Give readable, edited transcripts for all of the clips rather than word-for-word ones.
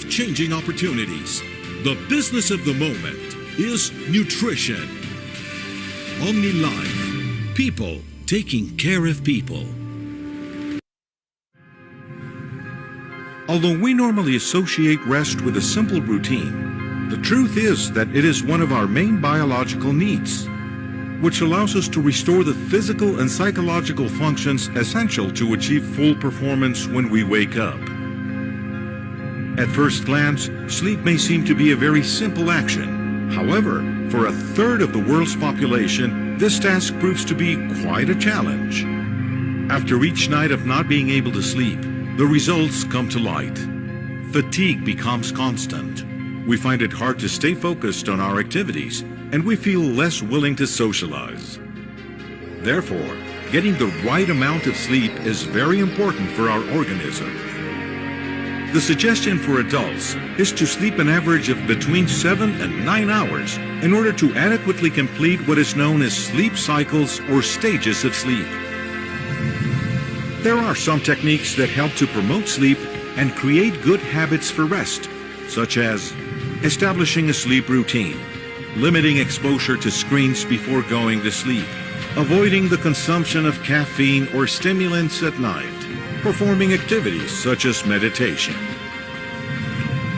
Changing opportunities. The business of the moment is nutrition. Omni Life. People taking care of people. Although we normally associate rest with a simple routine, the truth is that it is one of our main biological needs, which allows us to restore the physical and psychological functions essential to achieve full performance when we wake up. At first glance, sleep may seem to be a very simple action. However, for a third of the world's population, this task proves to be quite a challenge. After each night of not being able to sleep, the results come to light. Fatigue becomes constant. We find it hard to stay focused on our activities, and we feel less willing to socialize. Therefore, getting the right amount of sleep is very important for our organism. The suggestion for adults is to sleep an average of between 7 and 9 hours in order to adequately complete what is known as sleep cycles or stages of sleep. There are some techniques that help to promote sleep and create good habits for rest, such as establishing a sleep routine, limiting exposure to screens before going to sleep, avoiding the consumption of caffeine or stimulants at night, performing activities such as meditation.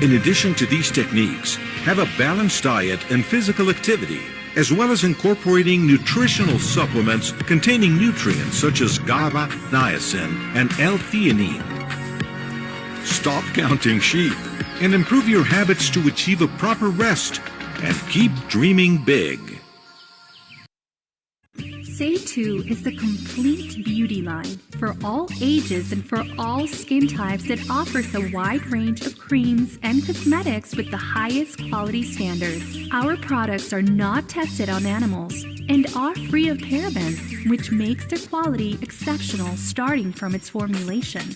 In addition to these techniques, have a balanced diet and physical activity, as well as incorporating nutritional supplements containing nutrients such as GABA, niacin, and L-theanine. Stop counting sheep and improve your habits to achieve a proper rest and keep dreaming big. SAY2 is the complete beauty line for all ages and for all skin types that offers a wide range of creams and cosmetics with the highest quality standards. Our products are not tested on animals and are free of parabens, which makes their quality exceptional starting from its formulation.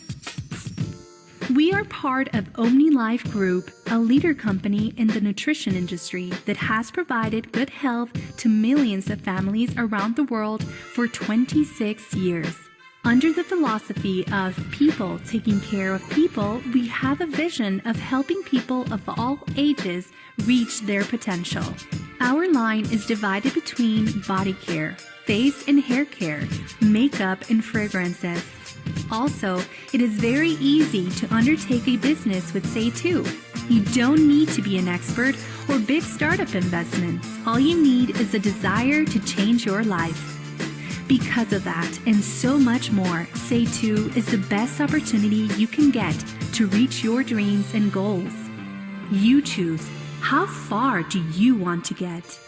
We are part of Omni Life Group, a leader company in the nutrition industry that has provided good health to millions of families around the world for 26 years. Under the philosophy of people taking care of people, we have a vision of helping people of all ages reach their potential. Our line is divided between body care, face and hair care, makeup, and fragrances. Also, it is very easy to undertake a business with SAY2. You don't need to be an expert or big startup investments. All you need is a desire to change your life. Because of that and so much more, SAY2 is the best opportunity you can get to reach your dreams and goals. You choose. How far do you want to get?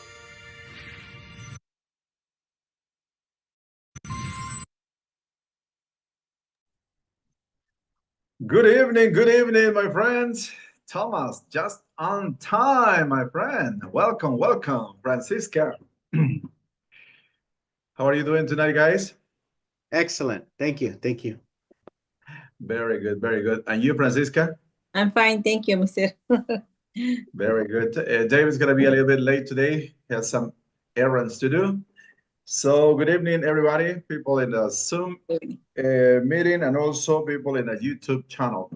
Good evening, my friends. Thomas, just on time, my friend. Welcome, Francisca. How are you doing tonight, guys? Excellent. Thank you. Very good. And you, Francisca? I'm fine, thank you, Mr. Very good. David's going to be a little bit late today. He has some errands to do. So good evening, everybody, people in the Zoom meeting and also people in the YouTube channel.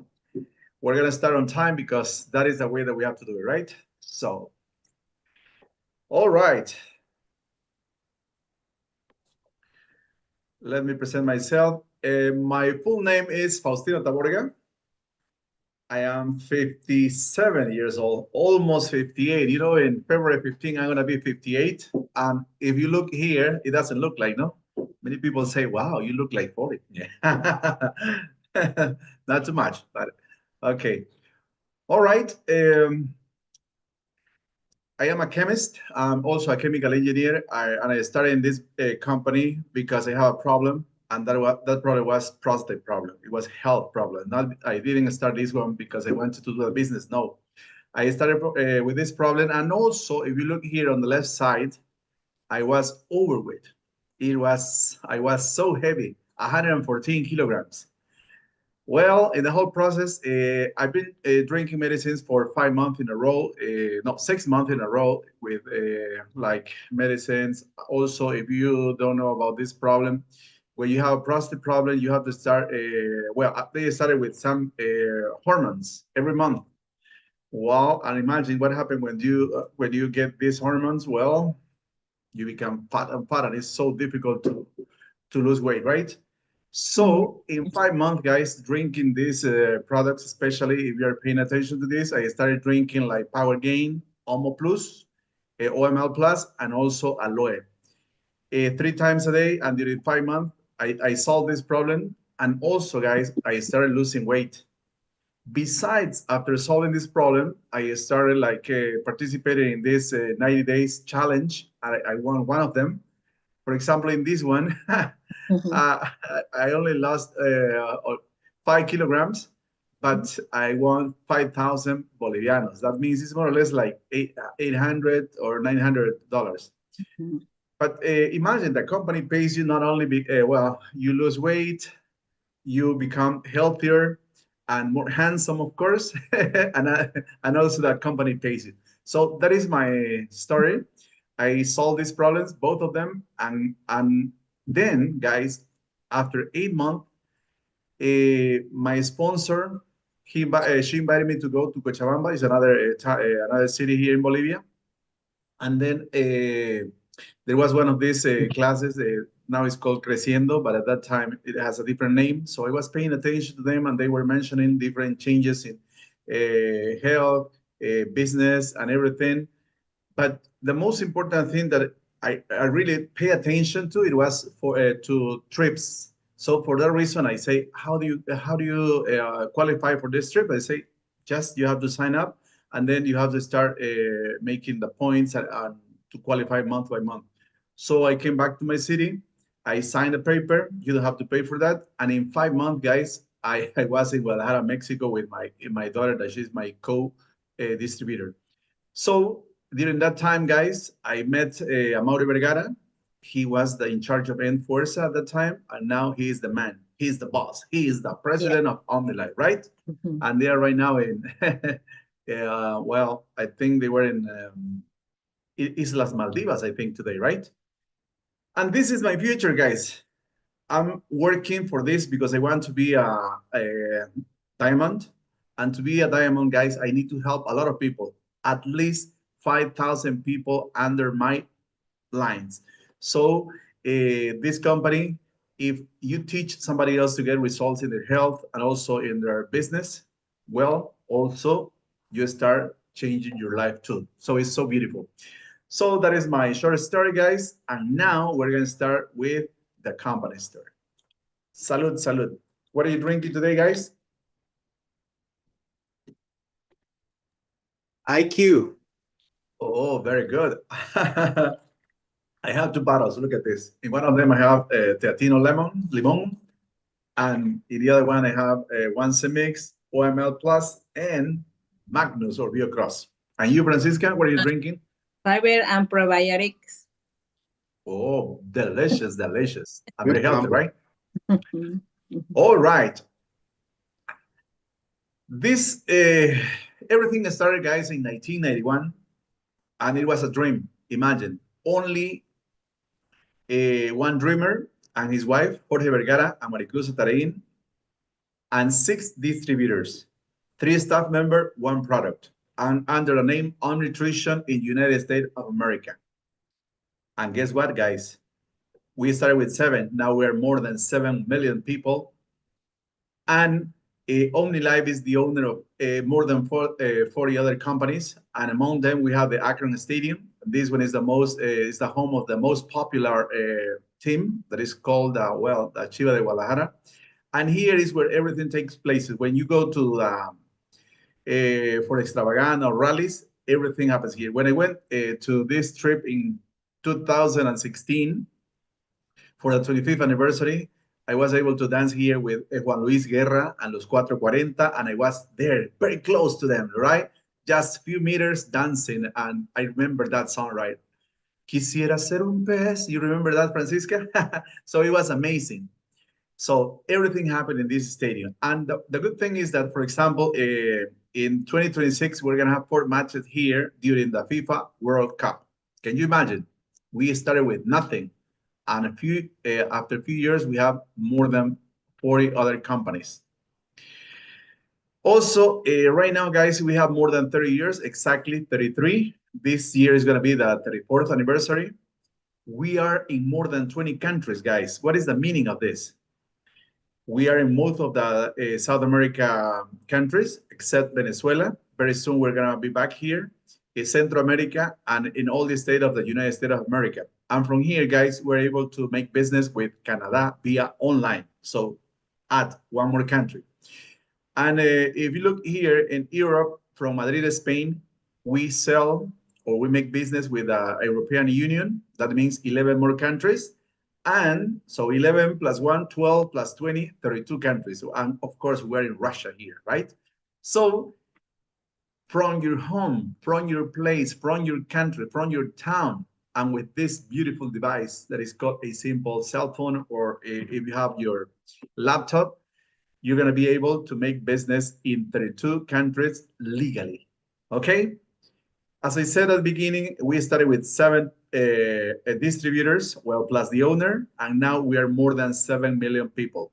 We're going to start on time because that is the way that we have to do it, right? So, all right. Let me present myself. My full name is Faustino Taborga. I am 57 years old, almost 58. You know, in February 15, I'm going to be 58. And if you look here, it doesn't look like, no? Many people say, wow, you look like 40. Yeah. Not too much, but okay. All right. I am a chemist. I'm also a chemical engineer. And I started in this company because I have a problem. And that problem was prostate problem. It was health problem. I didn't start this one because I wanted to do a business. No, I started with this problem. And also, if you look here on the left side, I was overweight. I was so heavy, 114 kilograms. Well, in the whole process, I've been drinking medicines for 5 months in a row, 6 months in a row with like medicines. Also, if you don't know about this problem, when you have a prostate problem, you have to start, well, they started with some hormones every month. Wow, and imagine what happened when you get these hormones. Well, you become fat and fat, and it's so difficult to lose weight, right? So in 5 months, guys, drinking these products, especially if you're paying attention to this, I started drinking like Power Gain, Omo Plus, OML Plus, and also Aloe. 3 times a day, and during 5 months, I solved this problem. And also, guys, I started losing weight. Besides, after solving this problem, I started like participating in this 90 days challenge. I won one of them. For example, in this one, I only lost 5 kilograms, but I won 5,000 bolivianos. That means it's more or less like $800 or $900. But imagine the company pays you not only, well, you lose weight, you become healthier and more handsome, of course, and also that company pays you. So that is my story. I solved these problems, both of them, and then, guys, after 8 months, my sponsor, she invited me to go to Cochabamba. It's another city here in Bolivia. And then there was one of these classes. Now it's called Creciendo, but at that time it has a different name. So I was paying attention to them, and they were mentioning different changes in health, business, and everything. But the most important thing that I really pay attention to, it was to trips. So for that reason, I say, how do you qualify for this trip? I say, just you have to sign up, and then you have to start making the points and to qualify month by month. So I came back to my city. I signed a paper. You don't have to pay for that. And in 5 months, guys, I was in Guadalajara, Mexico, with my daughter, that she's my co-distributor. So during that time, guys, I met Amaury Vergara. He was in charge of Enforza at the time, and now he is the man. He's the boss. He is the president of OmniLife, right? And they are right now in, well, I think they were in Islas Maldivas, I think, today, right? And this is my future, guys. I'm working for this because I want to be a diamond. And to be a diamond, guys, I need to help a lot of people, at least 5,000 people under my lines. So this company, if you teach somebody else to get results in their health and also in their business, well, also you start changing your life too. So it's so beautiful. So that is my short story, guys. And now we're going to start with the company story. Salud, salud. What are you drinking today, guys? IQ. Oh, very good. I have 2 bottles. Look at this. In one of them, I have Teatino limon, and in the other one, I have one Semix, OML Plus, and Magnus or BioCross. And you, Francisca, what are you drinking? Fiber and probiotics. Oh, delicious, delicious. And Good very healthy, combo. right? All right. This, everything started, guys, in 1991, and it was a dream. Imagine, only one dreamer and his wife, Jorge Vergara and Maricruz Atarain, and 6 distributors, 3 staff members, 1 product, and under the name OmNutrition in United States of America. And guess what, guys? We started with 7. Now we're more than 7 million people. And OmniLife is the owner of more than 40 other companies. And among them, we have the Akron Stadium. This one is is the home of the most popular team that is called, the Chivas de Guadalajara. And here is where everything takes place. When you go to for Extravaganza or rallies, everything happens here. When I went to this trip in 2016 for the 25th anniversary, I was able to dance here with Juan Luis Guerra and Los 440, and I was there very close to them, right? Just a few meters dancing, and I remember that song, right? Quisiera ser un pez. You remember that, Francisca? So it was amazing. So everything happened in this stadium. And the good thing is that, for example, in 2026, we're going to have 4 matches here during the FIFA World Cup. Can you imagine? We started with nothing. And after a few years, we have more than 40 other companies. Also, right now, guys, we have more than 30 years, exactly 33. This year is going to be the 34th anniversary. We are in more than 20 countries, guys. What is the meaning of this? We are in most of the South America countries, except Venezuela. Very soon, we're going to be back here in Central America and in all the state of the United States of America. And from here, guys, we're able to make business with Canada via online. So add one more country. And if you look here in Europe, from Madrid, Spain, we sell or we make business with the European Union. That means 11 more countries. And so 11 plus 1, 12 plus 20, 32 countries. And of course, we're in Russia here, right? So from your home, from your place, from your country, from your town, and with this beautiful device that is called a simple cell phone, or if you have your laptop, you're going to be able to make business in 32 countries legally, okay? As I said at the beginning, we started with 7 distributors, well, plus the owner, and now we are more than 7 million people.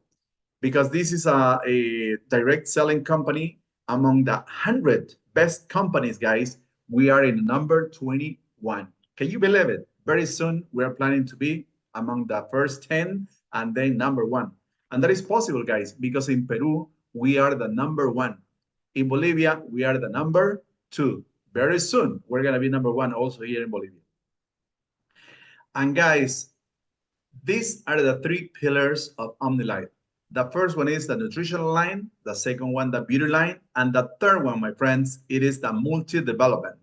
Because this is a direct selling company among the 100 best companies, guys, we are in number 21. Can you believe it? Very soon, we are planning to be among the first 10 and then number 1. And that is possible, guys, because in Peru, we are the number 1. In Bolivia, we are the number 2. Very soon, we're going to be number 1 also here in Bolivia. And guys, these are the 3 pillars of OmniLife. The first one is the nutritional line, the second one, the beauty line, and the third one, my friends, it is the multi-development.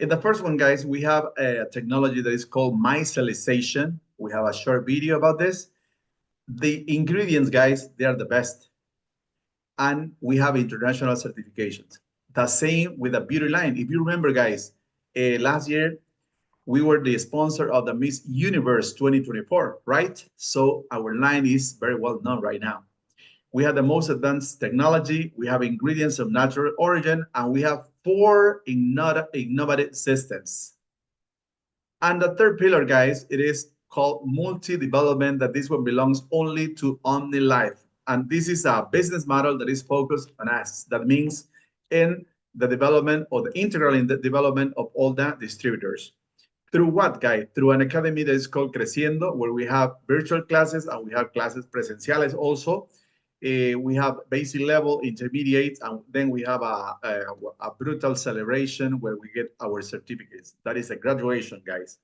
In the first one, guys, we have a technology that is called micellization. We have a short video about this. The ingredients, guys, they are the best. And we have international certifications. The same with the beauty line. If you remember, guys, last year, we were the sponsor of the Miss Universe 2024, right? So our line is very well known right now. We have the most advanced technology. We have ingredients of natural origin, and we have 4 innovative systems. And the third pillar, guys, it is called multi-development, that this one belongs only to OmniLife. And this is a business model that is focused on us. That means in the development or the integral in the development of all the distributors. Through what, guys? Through an academy that is called Creciendo, where we have virtual classes and we have classes presenciales also. We have basic level, intermediate, and then we have a brutal celebration where we get our certificates. That is a graduation, guys.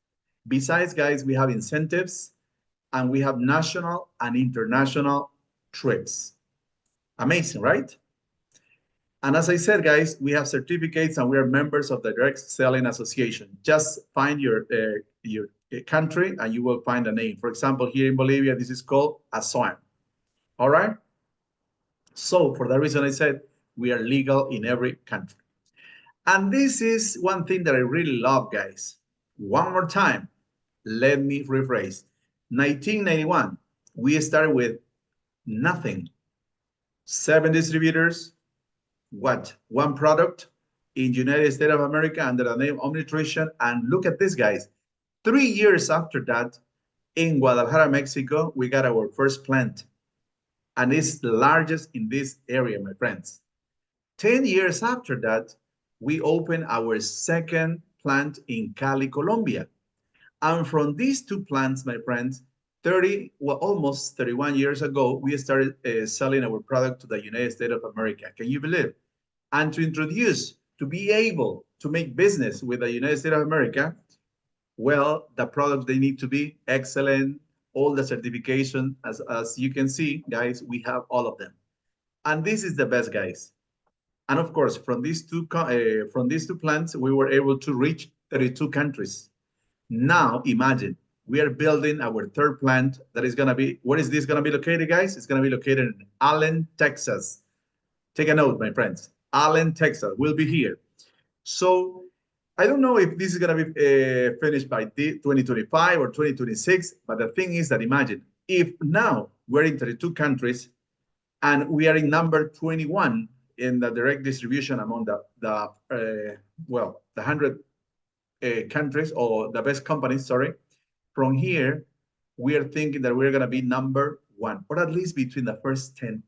Besides, guys, we have incentives and we have national and international trips. Amazing, right? And as I said, guys, we have certificates and we are members of the Direct Selling Association. Just find your country and you will find a name. For example, here in Bolivia, this is called ASOAN. All right? So for that reason, I said we are legal in every country. And this is one thing that I really love, guys. One more time, let me rephrase. 1991, we started with nothing. 7 distributors, what? 1 product in United States of America under the name Omnitrition. And look at this, guys. 3 years after that, in Guadalajara, Mexico, we got our first plant. And it's the largest in this area, my friends. 10 years after that, we opened our second plant in Cali, Colombia. And from these 2 plants, my friends, almost 31 years ago, we started selling our product to the United States of America. Can you believe? And to introduce, to be able to make business with the United States of America, well, the products, they need to be excellent, all the certification, as you can see, guys, we have all of them. And this is the best, guys. And of course, from these two plants, we were able to reach 32 countries. Now, imagine, we are building our 3rd plant that is going to be, where is this going to be located, guys? It's going to be located in Allen, Texas. Take a note, my friends. Allen, Texas, will be here. So I don't know if this is going to be finished by 2025 or 2026, but the thing is that imagine, if now we're in 32 countries and we are in number 21 in the direct distribution among the 100 countries, or the best companies, sorry, from here, we are thinking that we're going to be number 1, or at least between the first 10,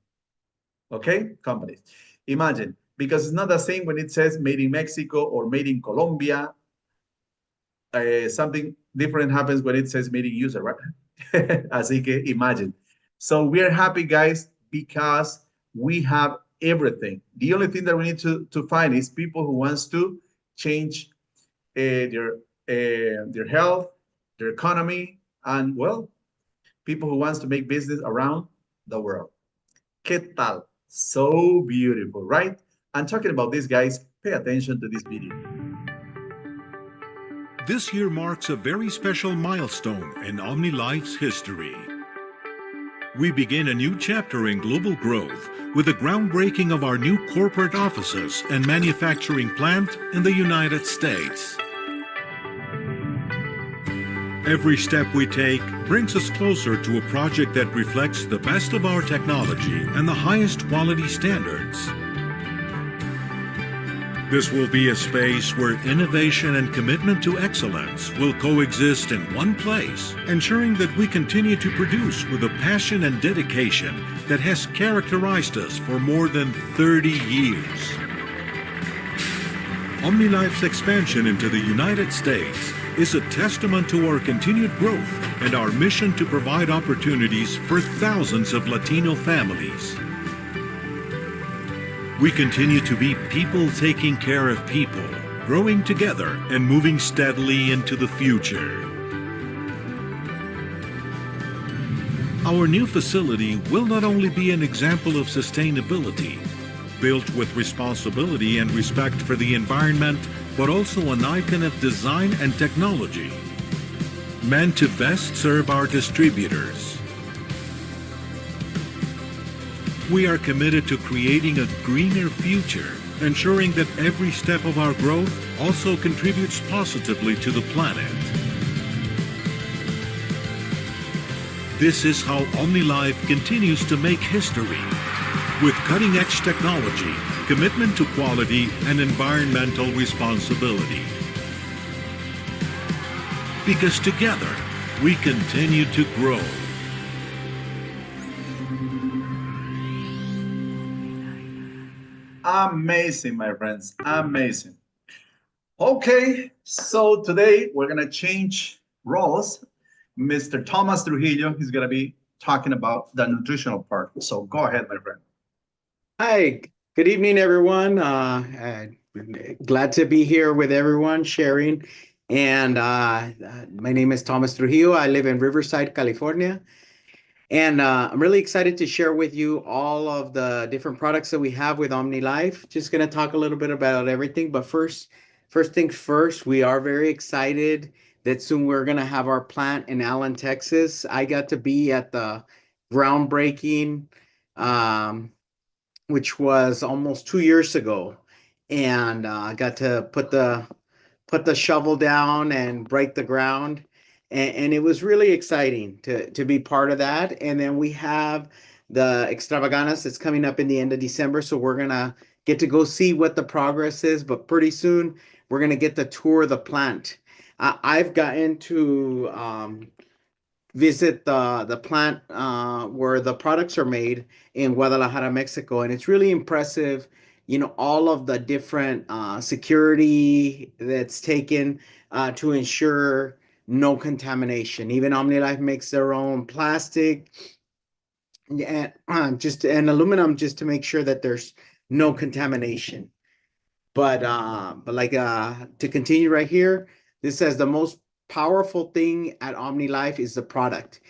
okay, companies. Imagine, because it's not the same when it says made in Mexico or made in Colombia. Something different happens when it says made in USA, right? Así que imagine. So we are happy, guys, because we have everything. The only thing that we need to find is people who wants to change their health, their economy, and, well, people who wants to make business around the world. ¿Qué tal? So beautiful, right? And talking about this, guys, pay attention to this video. This year marks a very special milestone in OmniLife's history. We begin a new chapter in global growth with the groundbreaking of our new corporate offices and manufacturing plant in the United States. Every step we take brings us closer to a project that reflects the best of our technology and the highest quality standards. This will be a space where innovation and commitment to excellence will coexist in one place, ensuring that we continue to produce with a passion and dedication that has characterized us for more than 30 years. OmniLife's expansion into the United States is a testament to our continued growth and our mission to provide opportunities for thousands of Latino families. We continue to be people taking care of people, growing together and moving steadily into the future. Our new facility will not only be an example of sustainability, built with responsibility and respect for the environment, but also an icon of design and technology, meant to best serve our distributors. We are committed to creating a greener future, ensuring that every step of our growth also contributes positively to the planet. This is how OmniLife continues to make history, with cutting-edge technology, commitment to quality, and environmental responsibility. Because together, we continue to grow. Amazing, my friends, amazing. Okay, so today we're gonna change roles. Mr. Thomas Trujillo is gonna be talking about the nutritional part. So go ahead, my friend. Hi, good evening, everyone. Glad to be here with everyone sharing. And my name is Thomas Trujillo. I live in Riverside, California. And I'm really excited to share with you all of the different products that we have with OmniLife. Just going to talk a little bit about everything. But first things first, we are very excited that soon we're going to have our plant in Allen, Texas. I got to be at the groundbreaking, which was almost 2 years ago. And I got to put the shovel down and break the ground. And it was really exciting to be part of that. And then we have the Extravaganza that's coming up in the end of December. So we're going to get to go see what the progress is. But pretty soon, we're going to get the tour of the plant. I've gotten to visit the plant where the products are made in Guadalajara, Mexico. And it's really impressive, you know, all of the different security that's taken to ensure no contamination. Even OmniLife makes their own plastic and aluminum just to make sure that there's no contamination. But like to continue right here, this says the most powerful thing at OmniLife is the product.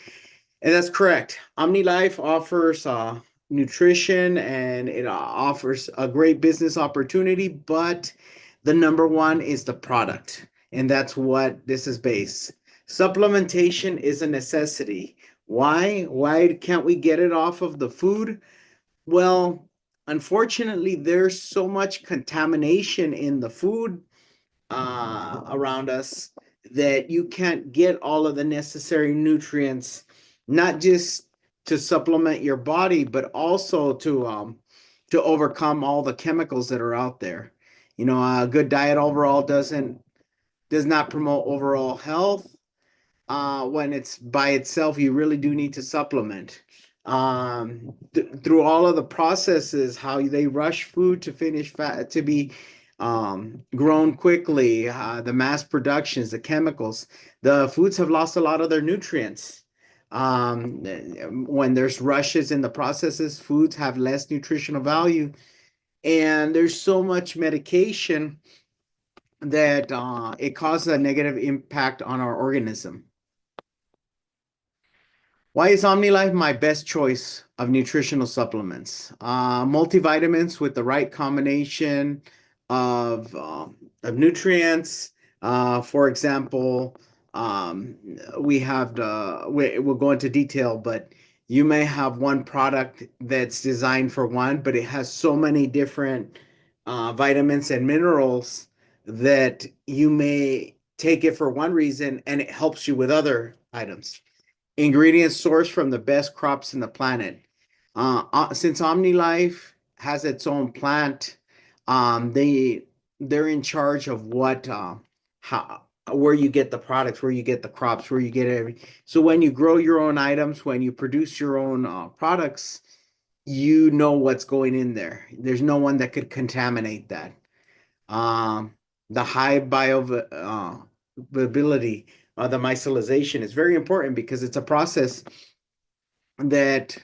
And that's correct. OmniLife offers nutrition and it offers a great business opportunity, but the number one is the product. And that's what this is based. Supplementation is a necessity. Why? Why can't we get it off of the food? Well, unfortunately, there's so much contamination in the food around us that you can't get all of the necessary nutrients, not just to supplement your body, but also to overcome all the chemicals that are out there. You know, a good diet overall does not promote overall health. When it's by itself, you really do need to supplement. through all of the processes, how they rush food to finish fat to be grown quickly, the mass productions, the chemicals, the foods have lost a lot of their nutrients. When there's rushes in the processes, foods have less nutritional value, and there's so much medication that it causes a negative impact on our organism. Why is OmniLife my best choice of nutritional supplements? Multivitamins with the right combination of nutrients. For example, we have we'll go into detail, but you may have one product that's designed for one, but it has so many different vitamins and minerals that you may take it for one reason and it helps you with other items. Ingredients sourced from the best crops in the planet. Since OmniLife has its own plant, they're in charge of what where you get the products, where you get the crops, where you get everything. So when you grow your own items, when you produce your own products, you know what's going in there. There's no one that could contaminate that. The high bioavailability, the micellization is very important because it's a process that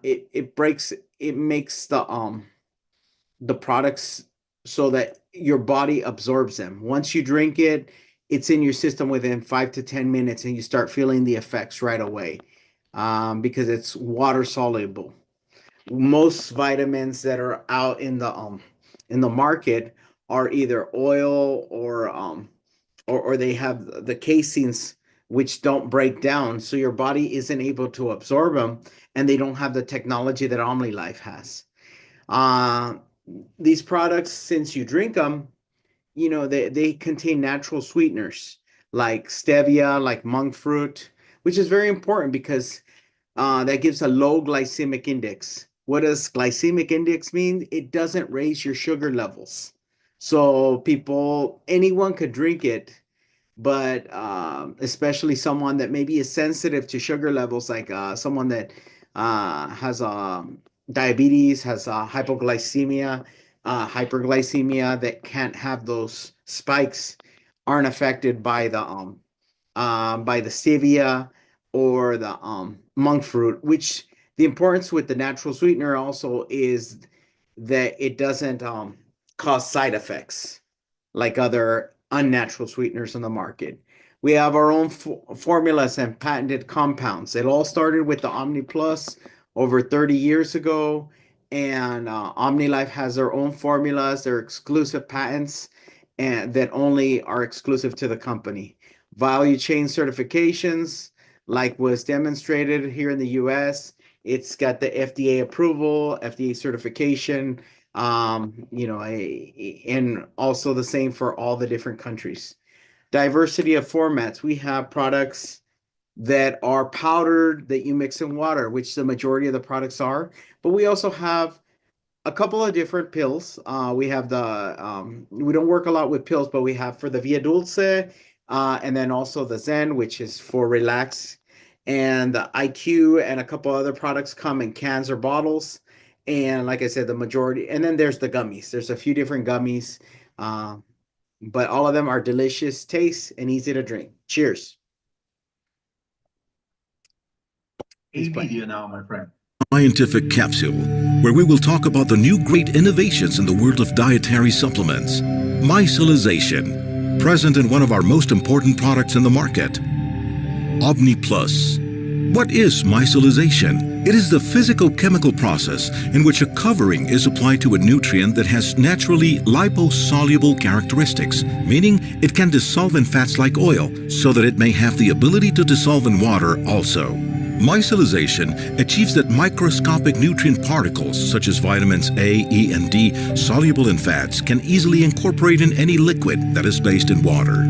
it makes the products so that your body absorbs them. Once you drink it, it's in your system within 5 to 10 minutes, and you start feeling the effects right away because it's water soluble. Most vitamins that are out in the market are either oil or they have the casings which don't break down, so your body isn't able to absorb them, and they don't have the technology that OmniLife has. These products, since you drink them, you know, they contain natural sweeteners like stevia, like monk fruit, which is very important because that gives a low glycemic index. What does glycemic index mean? It doesn't raise your sugar levels. So anyone could drink it, but especially someone that maybe is sensitive to sugar levels, like someone that has diabetes, has hypoglycemia, hyperglycemia, that can't have those spikes, aren't affected by the stevia or the monk fruit. Which the importance with the natural sweetener also is that it doesn't cause side effects like other unnatural sweeteners on the market. We have our own formulas and patented compounds. It all started with the Omni Plus over 30 years ago, and OmniLife has their own formulas, their exclusive patents, and that only are exclusive to the company. Value chain certifications, like was demonstrated here in the US. It's got the FDA approval, FDA certification, and also the same for all the different countries. Diversity of formats. We have products that are powdered that you mix in water, which the majority of the products are, but we also have a couple of different pills. We have we don't work a lot with pills, but we have for the Via Dulce, and then also the Zen, which is for relax, and the IQ, and a couple other products come in cans or bottles. And like I said, the majority, and then there's the gummies. There's a few different gummies, but all of them are delicious taste and easy to drink. Cheers. A video now, my friend. Scientific Capsule, where we will talk about the new great innovations in the world of dietary supplements. Micellization, present in one of our most important products in the market, Omni Plus. What is micellization? It is the physical-chemical process in which a covering is applied to a nutrient that has naturally liposoluble characteristics, meaning it can dissolve in fats like oil, so that it may have the ability to dissolve in water also. Micellization achieves that microscopic nutrient particles, such as vitamins A, E, and D, soluble in fats, can easily incorporate in any liquid that is based in water.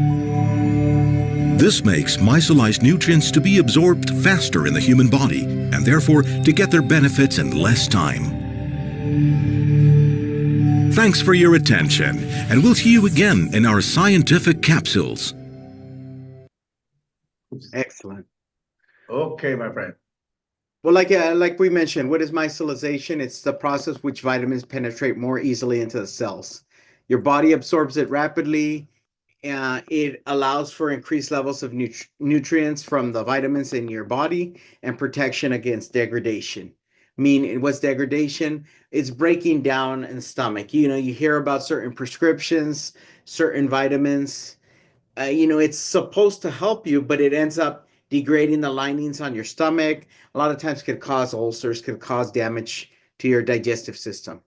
This makes micellized nutrients to be absorbed faster in the human body, and therefore to get their benefits in less time. Thanks for your attention, and we'll see you again in our scientific capsules. Excellent. Okay, my friend. Well, like we mentioned, what is micellization? It's the process which vitamins penetrate more easily into the cells. Your body absorbs it rapidly. It allows for increased levels of nutrients from the vitamins in your body and protection against degradation. What's degradation? It's breaking down in the stomach. You hear about certain prescriptions, certain vitamins. It's supposed to help you, but it ends up degrading the linings on your stomach. A lot of times could cause ulcers, could cause damage to your digestive system.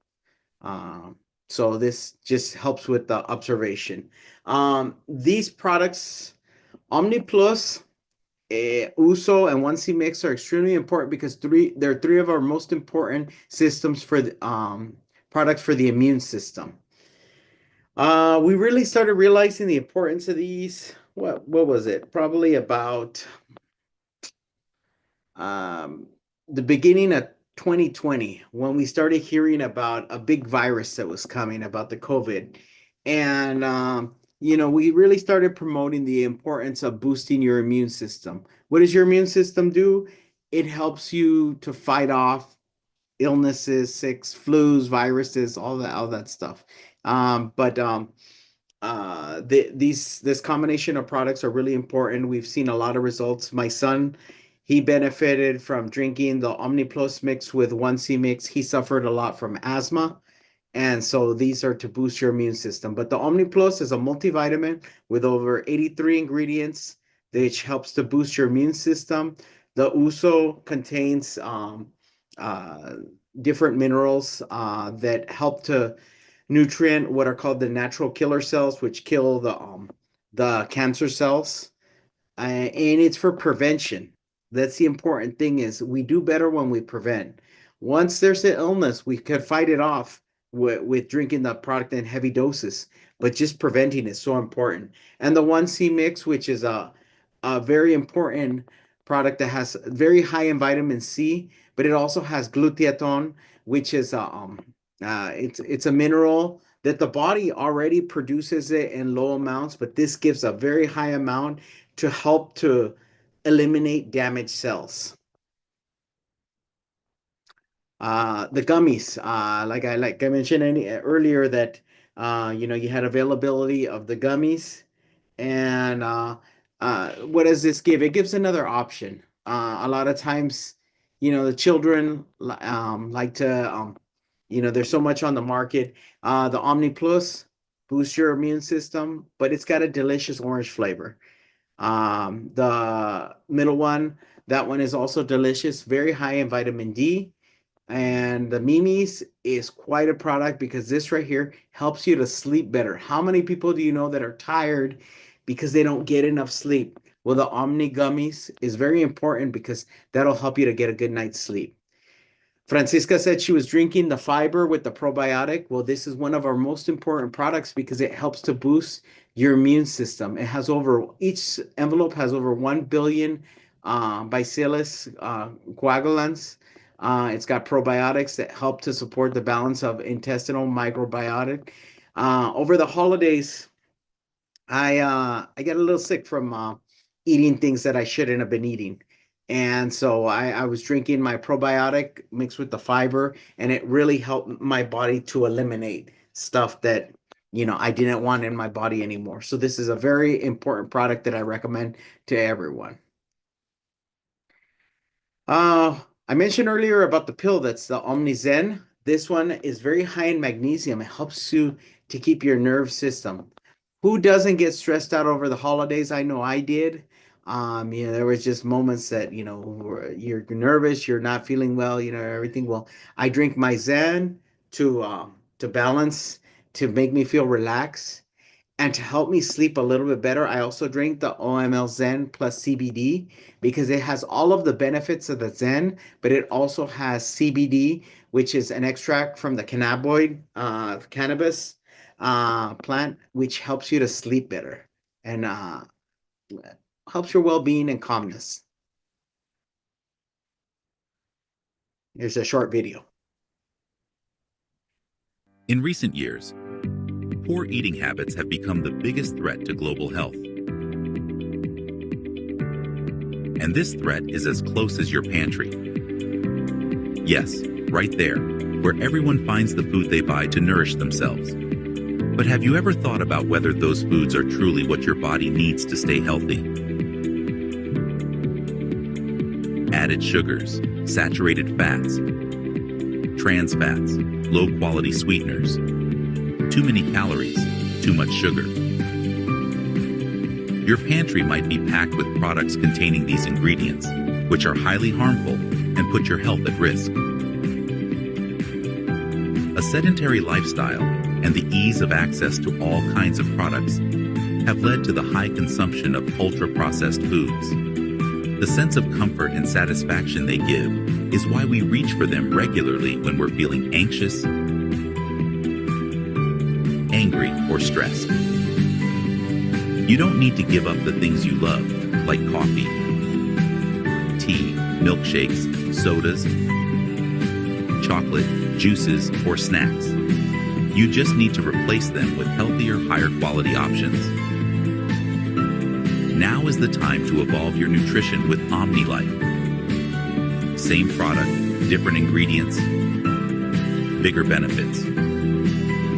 So this just helps with the observation. These products, OmniPlus, Uso, and 1C Mix are extremely important because they're three of our most important systems for the products for the immune system. We really started realizing the importance of these. What was it? Probably about the beginning of 2020, when we started hearing about a big virus that was coming, about the COVID. And we really started promoting the importance of boosting your immune system. What does your immune system do? It helps you to fight off illnesses, sick, flus, viruses, all that stuff. This combination of products are really important. We've seen a lot of results. My son, he benefited from drinking the OmniPlus mix with 1C mix. He suffered a lot from asthma. And so these are to boost your immune system. But the OmniPlus is a multivitamin with over 83 ingredients, which helps to boost your immune system. The Uso contains different minerals that help to nutrient what are called the natural killer cells, which kill the cancer cells. And it's for prevention. That's the important thing, is we do better when we prevent. Once there's an illness, we could fight it off with drinking the product in heavy doses, but just preventing is so important. And the 1C mix, which is a very important product that has very high in vitamin C, but it also has glutathione, which is it's a mineral that the body already produces it in low amounts, but this gives a very high amount to help to eliminate damaged cells. The gummies, like I mentioned earlier, that you had availability of the gummies, and what does this give? It gives another option. A lot of times, the children like to, there's so much on the market. The OmniPlus boosts your immune system, but it's got a delicious orange flavor. The middle one, that one is also delicious, very high in vitamin D. And the Mimi's is quite a product because this right here helps you to sleep better. How many people do you know that are tired because they don't get enough sleep? Well, the Omni Gummies is very important because that'll help you to get a good night's sleep. Francisca said she was drinking the fiber with the probiotic. Well, this is one of our most important products because it helps to boost your immune system. Each envelope has over 1 billion Bacillus coagulans. It's got probiotics that help to support the balance of intestinal microbiota. Over the holidays, I got a little sick from eating things that I shouldn't have been eating. And so I was drinking my probiotic mixed with the fiber, and it really helped my body to eliminate stuff that, I didn't want in my body anymore. So this is a very important product that I recommend to everyone. I mentioned earlier about the pill, that's the OmniZen. This one is very high in magnesium. It helps you to keep your nerve system. Who doesn't get stressed out over the holidays? I know I did. There was just moments that, you're nervous, you're not feeling well, everything. Well, I drink my Zen to balance, to make me feel relaxed. And to help me sleep a little bit better, I also drink the OML Zen plus CBD because it has all of the benefits of the Zen, but it also has CBD, which is an extract from the cannabinoid, cannabis plant, which helps you to sleep better and helps your well-being and calmness. Here's a short video. In recent years, poor eating habits have become the biggest threat to global health. And this threat is as close as your pantry. Yes, right there, where everyone finds the food they buy to nourish themselves. But have you ever thought about whether those foods are truly what your body needs to stay healthy? Added sugars, saturated fats, trans fats, low-quality sweeteners, too many calories, too much sugar. Your pantry might be packed with products containing these ingredients, which are highly harmful and put your health at risk. A sedentary lifestyle and the ease of access to all kinds of products have led to the high consumption of ultra-processed foods. The sense of comfort and satisfaction they give is why we reach for them regularly when we're feeling anxious, angry, or stressed. You don't need to give up the things you love, like coffee, tea, milkshakes, sodas, chocolate, juices, or snacks. You just need to replace them with healthier, higher quality options. Now is the time to evolve your nutrition with OmniLife. Same product, different ingredients, bigger benefits.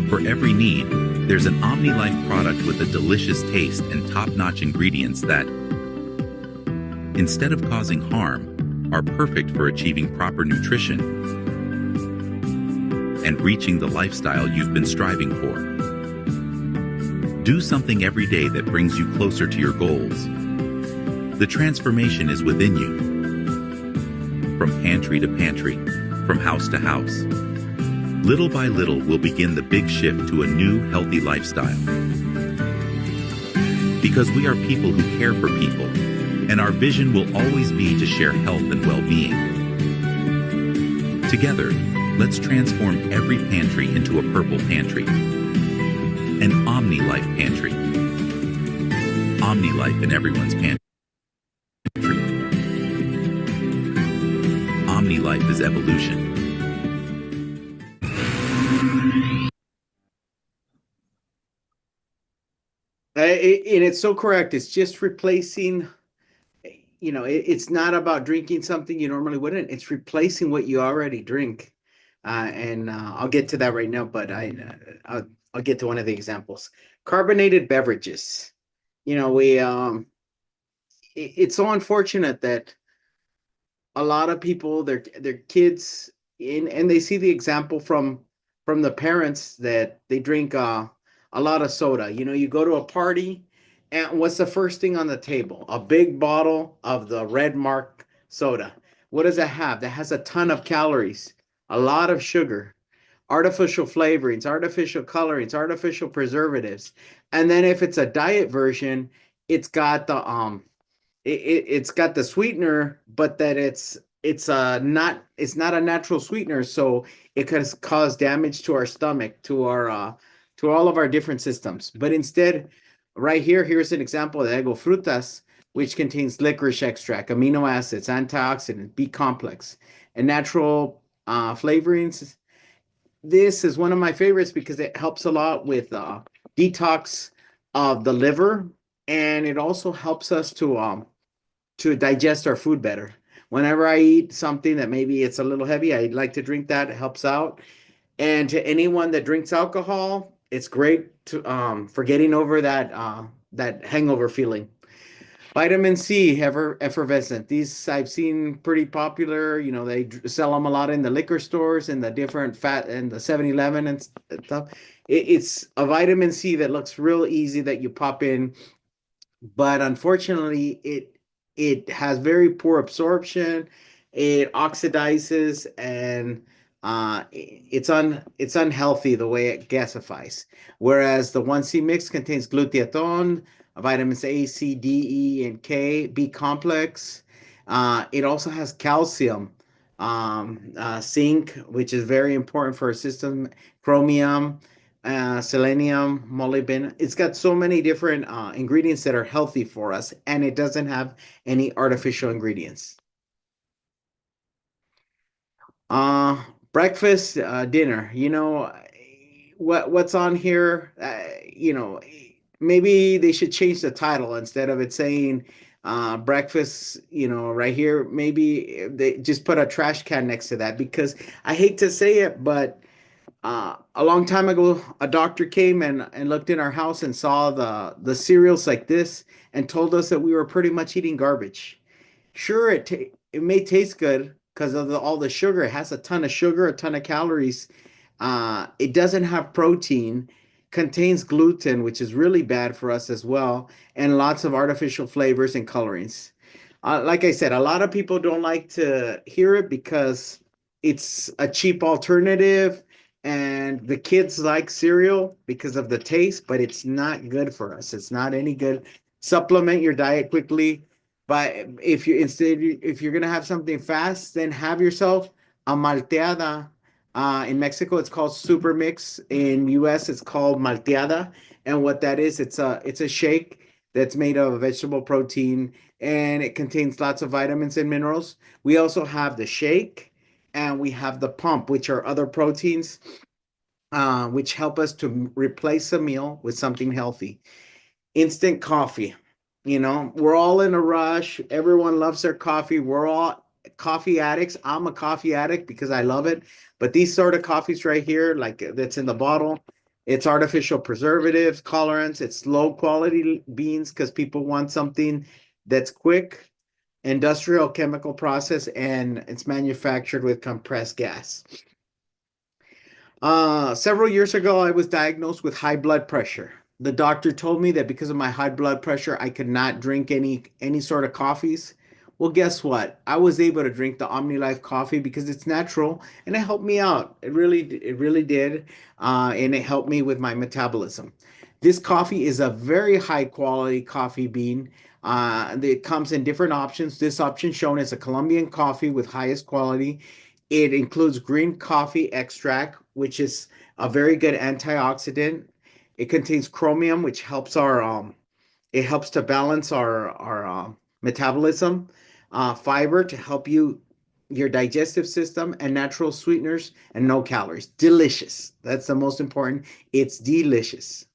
For every need, there's an OmniLife product with a delicious taste and top-notch ingredients that, instead of causing harm, are perfect for achieving proper nutrition and reaching the lifestyle you've been striving for. Do something every day that brings you closer to your goals. The transformation is within you. From pantry to pantry, from house to house. Little by little, we'll begin the big shift to a new, healthy lifestyle. Because we are people who care for people, and our vision will always be to share health and well-being. Together, let's transform every pantry into a purple pantry. An OmniLife pantry. OmniLife in everyone's pantry. OmniLife is evolution. And it's so correct. It's just replacing, it's not about drinking something you normally wouldn't. It's replacing what you already drink. And I'll get to that right now, but I'll get to one of the examples. Carbonated beverages. It's so unfortunate that a lot of people, their kids, and they see the example from the parents that they drink a lot of soda. You go to a party, and what's the first thing on the table? A big bottle of the Red Mark soda. What does that have? That has a ton of calories, a lot of sugar, artificial flavorings, artificial colorings, artificial preservatives. And then if it's a diet version, it's got the it's got the sweetener, but that it's not a natural sweetener, so it can cause damage to our stomach, to our to all of our different systems. But instead, right here's an example of Ego Frutas, which contains licorice extract, amino acids, antioxidants, B complex, and natural flavorings. This is one of my favorites because it helps a lot with detox of the liver, and it also helps us to digest our food better. Whenever I eat something that maybe it's a little heavy, I like to drink that. It helps out. And to anyone that drinks alcohol, it's great to for getting over that hangover feeling. Vitamin C, effervescent. These I've seen pretty popular. They sell them a lot in the liquor stores and the different fat and the 7-Eleven and stuff. It's a vitamin C that looks real easy that you pop in, but unfortunately, it has very poor absorption. It oxidizes, and it's unhealthy the way it gasifies. Whereas the 1C mix contains glutathione, vitamins A, C, D, E, and K, B complex. It also has calcium, zinc, which is very important for our system, chromium, selenium, molybdenum. It's got so many different ingredients that are healthy for us, and it doesn't have any artificial ingredients. Breakfast, dinner. What's on here? Maybe they should change the title. Instead of it saying breakfast, right here, maybe they just put a trash can next to that, because I hate to say it, but a long time ago, a doctor came and looked in our house and saw the cereals like this and told us that we were pretty much eating garbage. Sure, it may taste good because of all the sugar. It has a ton of sugar, a ton of calories. It doesn't have protein, contains gluten, which is really bad for us as well, and lots of artificial flavors and colorings. Like I said, a lot of people don't like to hear it because it's a cheap alternative, and the kids like cereal because of the taste, but it's not good for us. It's not any good. Supplement your diet quickly. But if you're gonna have something fast, then have yourself a malteada. In Mexico, it's called Super Mix. In US, it's called malteada. And what that is, it's a shake that's made of vegetable protein, and it contains lots of vitamins and minerals. We also have the shake, and we have the pump, which are other proteins, which help us to replace a meal with something healthy. Instant coffee. We're all in a rush. Everyone loves their coffee. We're all coffee addicts. I'm a coffee addict because I love it. But these sort of coffees right here, like that's in the bottle, it's artificial preservatives, colorants, it's low quality beans because people want something that's quick, industrial chemical process, and it's manufactured with compressed gas. Several years ago, I was diagnosed with high blood pressure. The doctor told me that because of my high blood pressure, I could not drink any sort of coffees. Well, guess what? I was able to drink the OmniLife coffee because it's natural and it helped me out. It really did, and it helped me with my metabolism. This coffee is a very high quality coffee bean. It comes in different options. This option shown is a Colombian coffee with highest quality. It includes green coffee extract, which is a very good antioxidant. It contains chromium, which helps it helps to balance our metabolism, fiber to help your digestive system, and natural sweeteners and no calories. Delicious. That's the most important. It's delicious.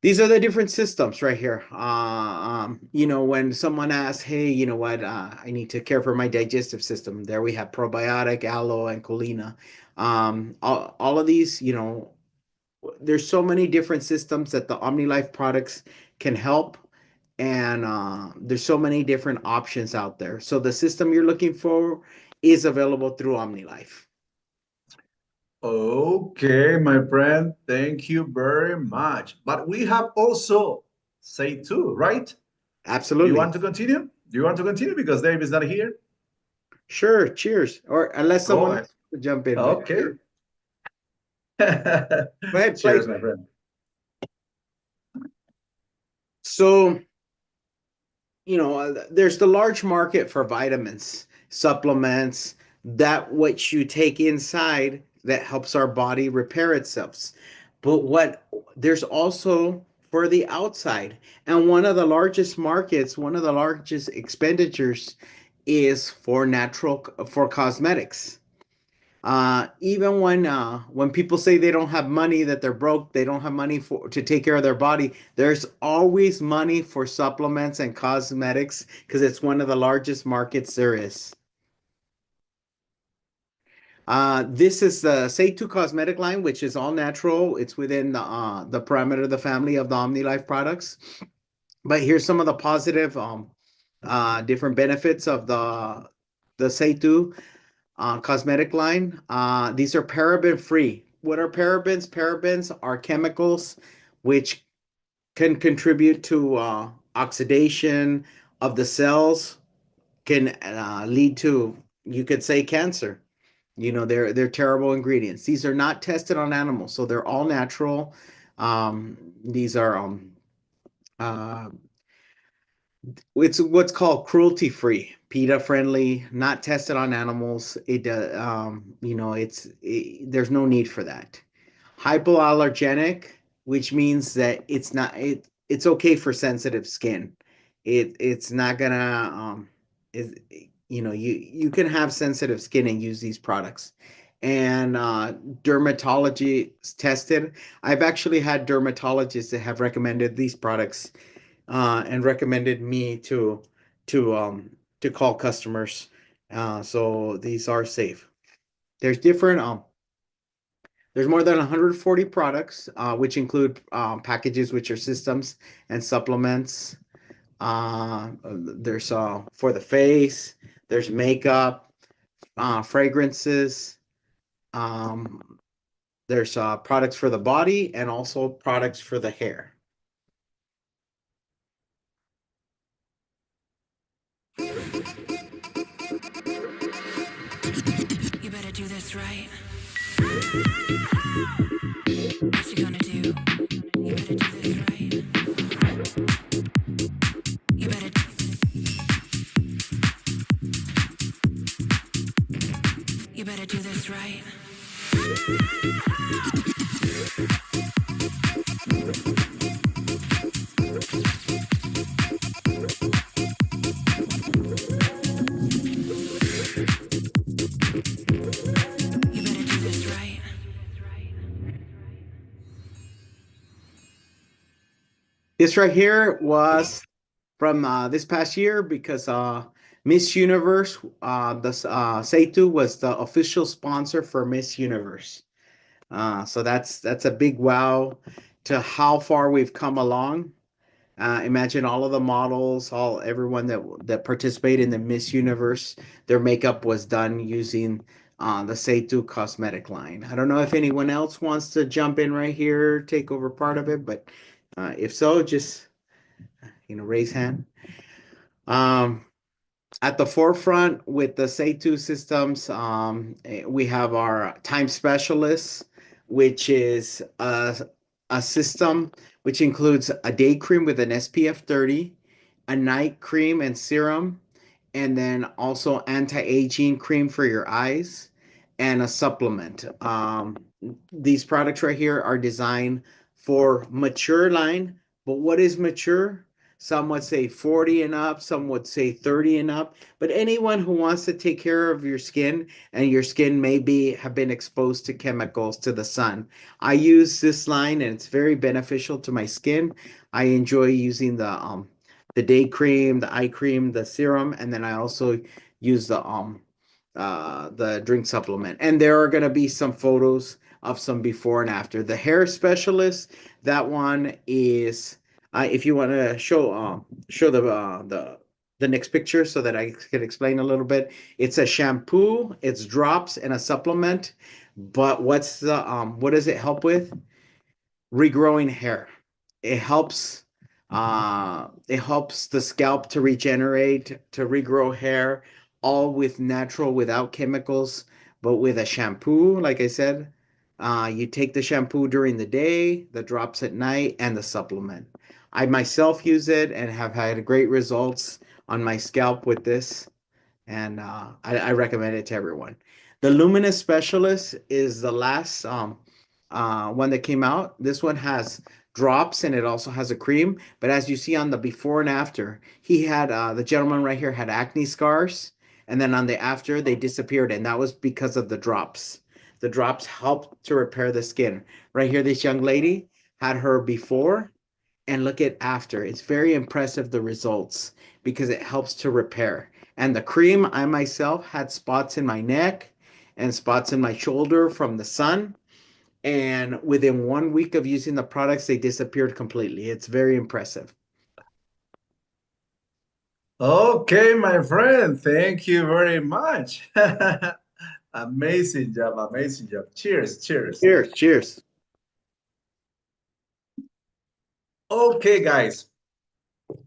These are the different systems right here. When someone asks, hey, you know what, I need to care for my digestive system. There we have probiotic, aloe, and choline. All of these, there's so many different systems that the OmniLife products can help. And there's so many different options out there. So the system you're looking for is available through OmniLife. Okay, my friend, thank you very much. But we have also SAY2, right? Absolutely. You want to continue? Do you want to continue because Dave is not here? Sure. Cheers. Or unless someone else to jump in. Okay. Go ahead. Cheers, my friend. So, there's the large market for vitamins, supplements, that which you take inside that helps our body repair itself. But there's also for the outside. And one of the largest markets, one of the largest expenditures is for cosmetics. Even when people say they don't have money, that they're broke, they don't have money to take care of their body, there's always money for supplements and cosmetics because it's one of the largest markets there is. This is the SAY2 cosmetic line, which is all natural. It's within the parameter of the family of the OmniLife products. But here's some of the positive different benefits of the SAY2 cosmetic line. These are paraben free. What are parabens? Parabens are chemicals which can contribute to oxidation of the cells, can lead to, you could say, cancer. They're terrible ingredients. These are not tested on animals, so they're all natural. These are it's what's called cruelty free, PETA friendly, not tested on animals. There's no need for that. Hypoallergenic, which means that it's okay for sensitive skin. It's not gonna you can have sensitive skin and use these products. And dermatology tested. I've actually had dermatologists that have recommended these products and recommended me to call customers. So these are safe. There's different there's more than 140 products, which include packages, which are systems and supplements. There's for the face, there's makeup, fragrances. There's products for the body and also products for the hair. You better do this right. What you gonna do? You better do this right. You better. You better do this right. This right here was from this past year because Miss Universe, Seitu was the official sponsor for Miss Universe. So that's a big wow to how far we've come along. Imagine all of the models, everyone that participated in the Miss Universe, their makeup was done using the Seitu cosmetic line. I don't know if anyone else wants to jump in right here, take over part of it, but if so, just raise hand. At the forefront with the Seitu systems, we have our time specialists, which is a system which includes a day cream with an SPF 30, a night cream and serum, and then also anti-aging cream for your eyes, and a supplement. These products right here are designed for mature line, but what is mature? Some would say 40 and up, some would say 30 and up, but anyone who wants to take care of your skin and your skin have been exposed to chemicals, to the sun. I use this line and it's very beneficial to my skin. I enjoy using the day cream, the eye cream, the serum, and then I also use the drink supplement. And there are going to be some photos of some before and after. The hair specialist, that one is if you want to show the next picture so that I can explain a little bit. It's a shampoo, it's drops, and a supplement. But what does it help with? Regrowing hair. It helps the scalp to regenerate, to regrow hair, all with natural, without chemicals, but with a shampoo, like I said. You take the shampoo during the day, the drops at night, and the supplement. I myself use it and have had great results on my scalp with this, and I recommend it to everyone. The Luminous Specialist is the last one that came out. This one has drops and it also has a cream, but as you see on the before and after, he had the gentleman right here had acne scars, and then on the after they disappeared, and that was because of the drops. The drops helped to repair the skin. Right here, this young lady had her before, and look at after. It's very impressive, the results, because it helps to repair. And the cream, I myself had spots in my neck and spots in my shoulder from the sun. And within 1 week of using the products, they disappeared completely. It's very impressive. Okay, my friend, thank you very much. Amazing job, amazing job. Cheers, cheers. Cheers, cheers. Okay, guys,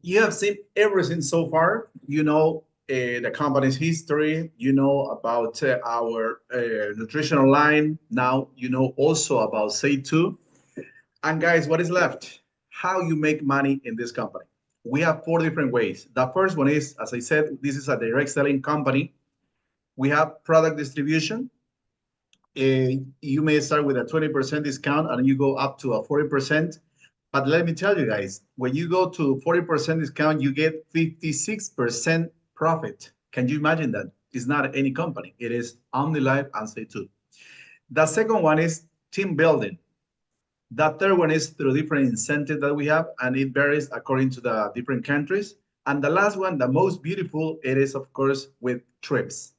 you have seen everything so far. You know the company's history. You know about our nutritional line. Now you know also about Seitu. And guys, what is left? How you make money in this company. We have 4 different ways. The first one is, as I said, this is a direct selling company. We have product distribution. You may start with a 20% discount and you go up to a 40%. But let me tell you guys, when you go to 40% discount, you get 56% profit. Can you imagine that? It's not any company. It is OmniLife and Seitu. The second one is team building. The third one is through different incentives that we have, and it varies according to the different countries. And the last one, the most beautiful, it is, of course, with trips.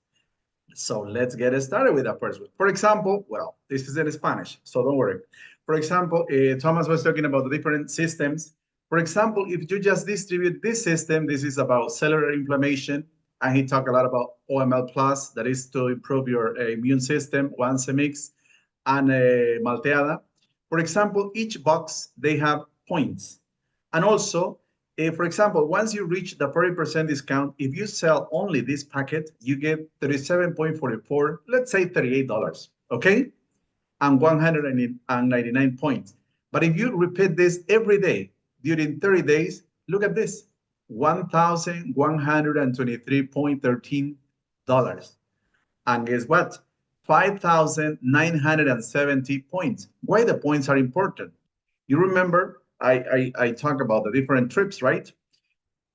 So let's get started with the first one. For example, well, this is in Spanish, so don't worry. For example, Thomas was talking about the different systems. For example, if you just distribute this system, this is about cellular inflammation, and he talked a lot about OML Plus, that is to improve your immune system, Onsemix, and Malteada. For example, each box, they have points. And also, for example, once you reach the 40% discount, if you sell only this packet, you get 37.44, let's say $38, okay? And 199 points. But if you repeat this every day during 30 days, look at this, $1,123.13. And guess what? 5,970 points. Why the points are important? You remember I talk about the different trips, right?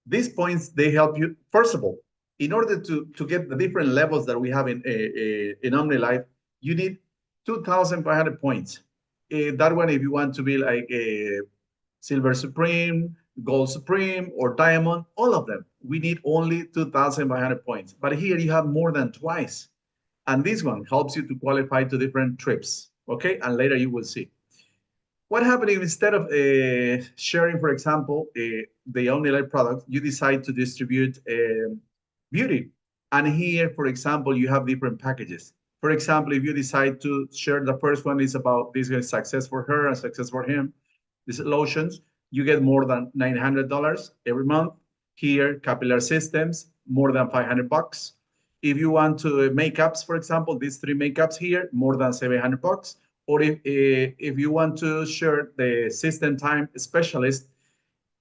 These points, they help you. First of all, in order to get the different levels that we have in OmniLife, you need 2,500 points. That one, if you want to be like a Silver Supreme, Gold Supreme, or Diamond, all of them, we need only 2,500 points. But here you have more than twice. And this one helps you to qualify to different trips, okay? And later you will see. What happens if instead of sharing, for example, the OmniLife product, you decide to distribute beauty? And here, for example, you have different packages. For example, if you decide to share, the first one is about this is success for her and success for him. These lotions, you get more than $900 every month. Here, capillary systems, more than $500. If you want to makeups, for example, these 3 makeups here, more than $700. Or if you want to share the System Time Specialist,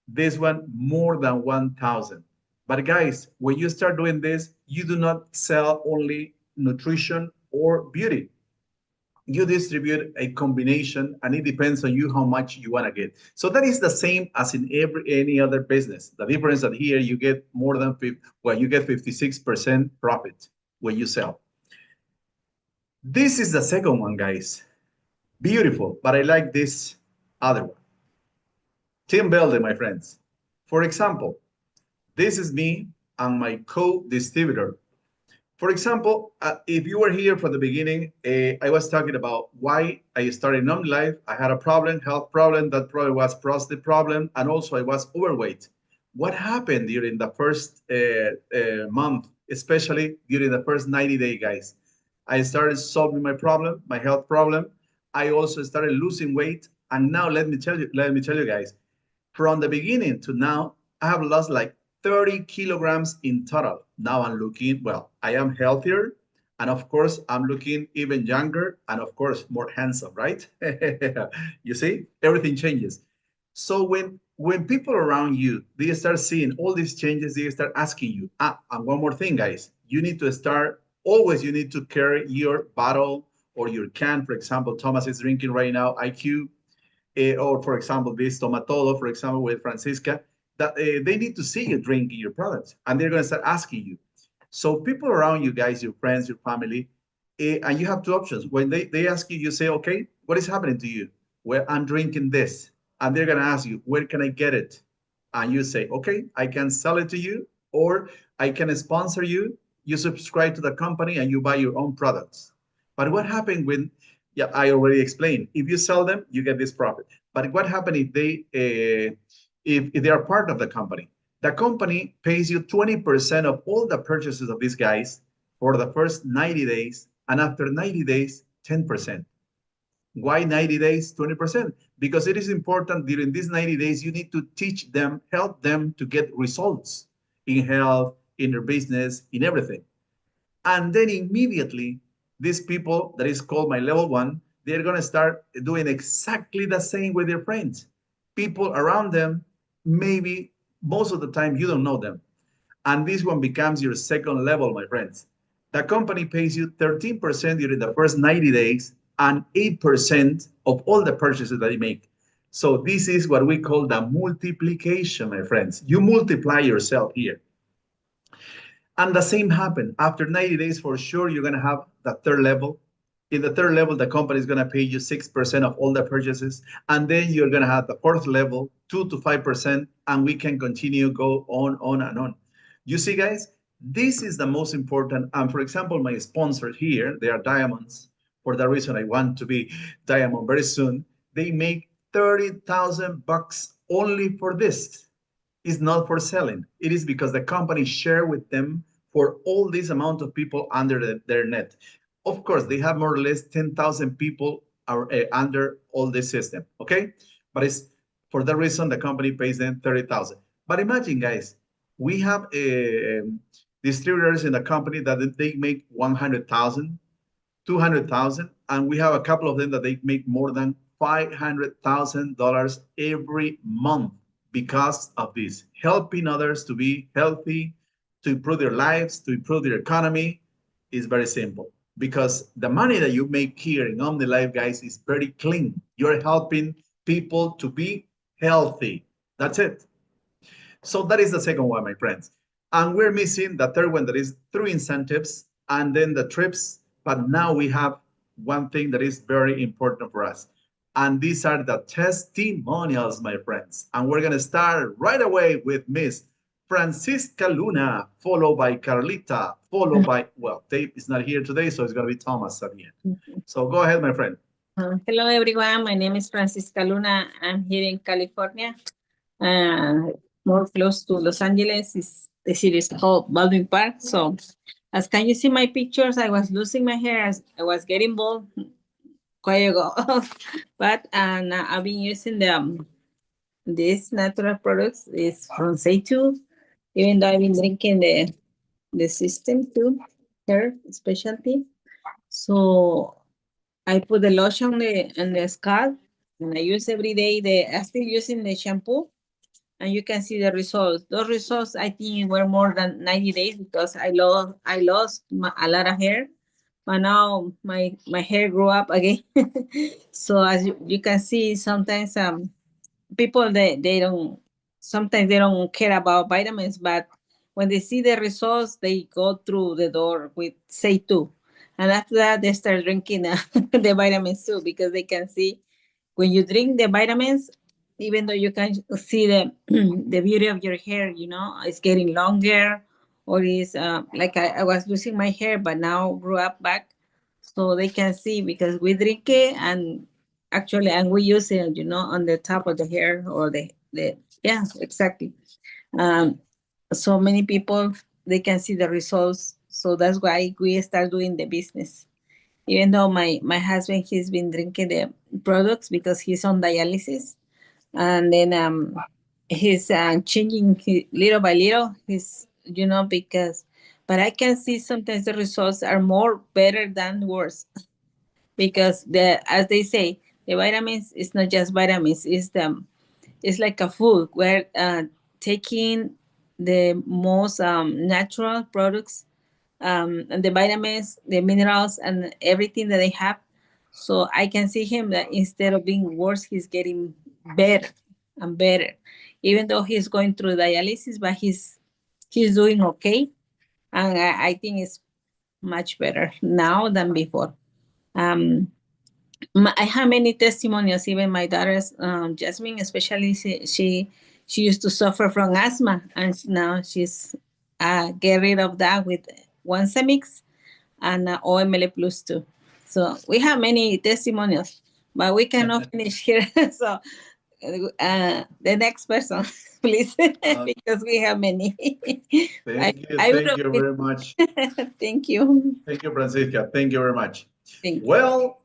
this one more than 1,000. But guys, when you start doing this, you do not sell only nutrition or beauty. You distribute a combination, and it depends on you how much you want to get. So that is the same as in any other business. The difference that here you get more than you get 56% profit when you sell. This is the second one, guys. Beautiful, but I like this other one. Team building, my friends. For example, this is me and my co-distributor. For example, if you were here from the beginning, I was talking about why I started OmniLife. I had a problem, health problem. That probably was prostate problem, and also I was overweight. What happened during the first month, especially during the first 90 days, guys? I started solving my problem, my health problem. I also started losing weight, and now let me tell you guys, from the beginning to now, I have lost like 30 kilograms in total. Now I'm looking, well, I am healthier, and of course, I'm looking even younger, and of course, more handsome, right? You see, everything changes. So when people around you, they start seeing all these changes, they start asking you, and one more thing, guys, you need to start, always you need to carry your bottle or your can. For example, Thomas is drinking right now IQ, or for example, this Tomatolo, for example, with Francisca, that they need to see you drinking your products, and they're going to start asking you. So people around you guys, your friends, your family, and you have 2 options. When they ask you, you say, okay, what is happening to you? Well, I'm drinking this. And they're going to ask you, where can I get it? And you say, okay, I can sell it to you, or I can sponsor you. You subscribe to the company and you buy your own products. But what happened when, yeah, I already explained. If you sell them, you get this profit. But what happened if they are part of the company? The company pays you 20% of all the purchases of these guys for the first 90 days, and after 90 days, 10%. Why 90 days, 20%? Because it is important during these 90 days, you need to teach them, help them to get results in health, in their business, in everything. And then immediately, these people that is called my level 1, they're going to start doing exactly the same with their friends. People around them, maybe most of the time you don't know them. And this one becomes your second level, my friends. The company pays you 13% during the first 90 days and 8% of all the purchases that you make. So this is what we call the multiplication, my friends. You multiply yourself here. And the same happened. After 90 days, for sure, you're going to have the third level. In the third level, the company is going to pay you 6% of all the purchases. And then you're going to have the fourth level, 2 to 5%, and we can continue go on and on. You see, guys, this is the most important. And for example, my sponsor here, they are diamonds. For that reason, I want to be diamond very soon. They make 30,000 bucks only for this. It's not for selling. It is because the company share with them for all this amount of people under their net. Of course, they have more or less 10,000 people are under all this system, okay? But it's for that reason, the company pays them 30,000. But imagine, guys, we have distributors in the company that they make 100,000, 200,000, and we have a couple of them that they make more than $500,000 every month because of this, helping others to be healthy, to improve their lives, to improve their economy. Is very simple. Because the money that you make here in OmniLife, guys, is very clean. You're helping people to be healthy. That's it. So that is the second one, my friends. And we're missing the third one, that is through incentives and then the trips. But now we have one thing that is very important for us. And these are the testimonials, my friends. And we're going to start right away with Miss Francisca Luna, followed by Carlita, followed by, well, Dave is not here today, so it's going to be Thomas at the end. So go ahead, my friend. Hello, everyone. My name is Francisca Luna. I'm here in California, more close to Los Angeles. The city is called Baldwin Park. So as can you see my pictures, I was losing my hair as I was getting bald quite ago. But I've been using these natural products is from Seitu, even though I've been drinking the system too, hair specialty. So I put the lotion on the scalp and I use every day. I'm still using the shampoo and you can see the results. Those results, I think, were more than 90 days because I lost a lot of hair. But now my hair grew up again. So as you can see, sometimes people sometimes they don't care about vitamins, but when they see the results, they go through the door with Seitu. And after that, they start drinking the vitamins too, because they can see when you drink the vitamins, even though you can see the beauty of your hair, it's getting longer, or is like I was losing my hair, but now grew up back. So they can see because we drink it and we use it, on the top of the hair or yeah, exactly. So many people, they can see the results. So that's why we start doing the business. Even though my husband, he's been drinking the products because he's on dialysis. And then he's changing little by little, but I can see sometimes the results are more better than worse. Because as they say, the vitamins is not just vitamins, it's like a food where taking the most natural products and the vitamins, the minerals, and everything that they have. So I can see him that instead of being worse, he's getting better and better. Even though he's going through dialysis, but he's doing okay. And I think it's much better now than before. I have many testimonials. Even my daughter's Jasmine, especially she used to suffer from asthma, and now she's get rid of that with one Semix and OML Plus too. So we have many testimonials, but we cannot finish here. So the next person, please, because we have many. Thank you very much. Thank you. Thank you, Francisca. Thank you very much. Thank you. Well,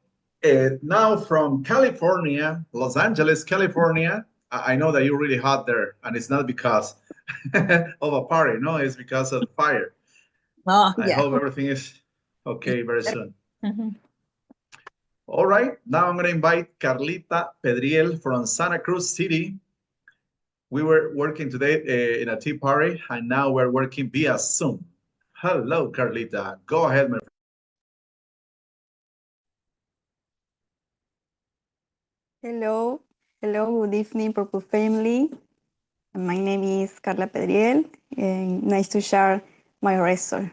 now from California, Los Angeles, California, I know that you're really hot there, and it's not because of a party, no, it's because of the fire. Oh, I yeah. hope everything is okay very soon. Mm-hmm. All right, now I'm going to invite Carlita Pedriel from Santa Cruz City. We were working today in a tea party, and now we're working via Zoom. Hello, Carlita. Go ahead, my friend. Hello, good evening, Purple family. My name is Carla Pedriel, and nice to share my result.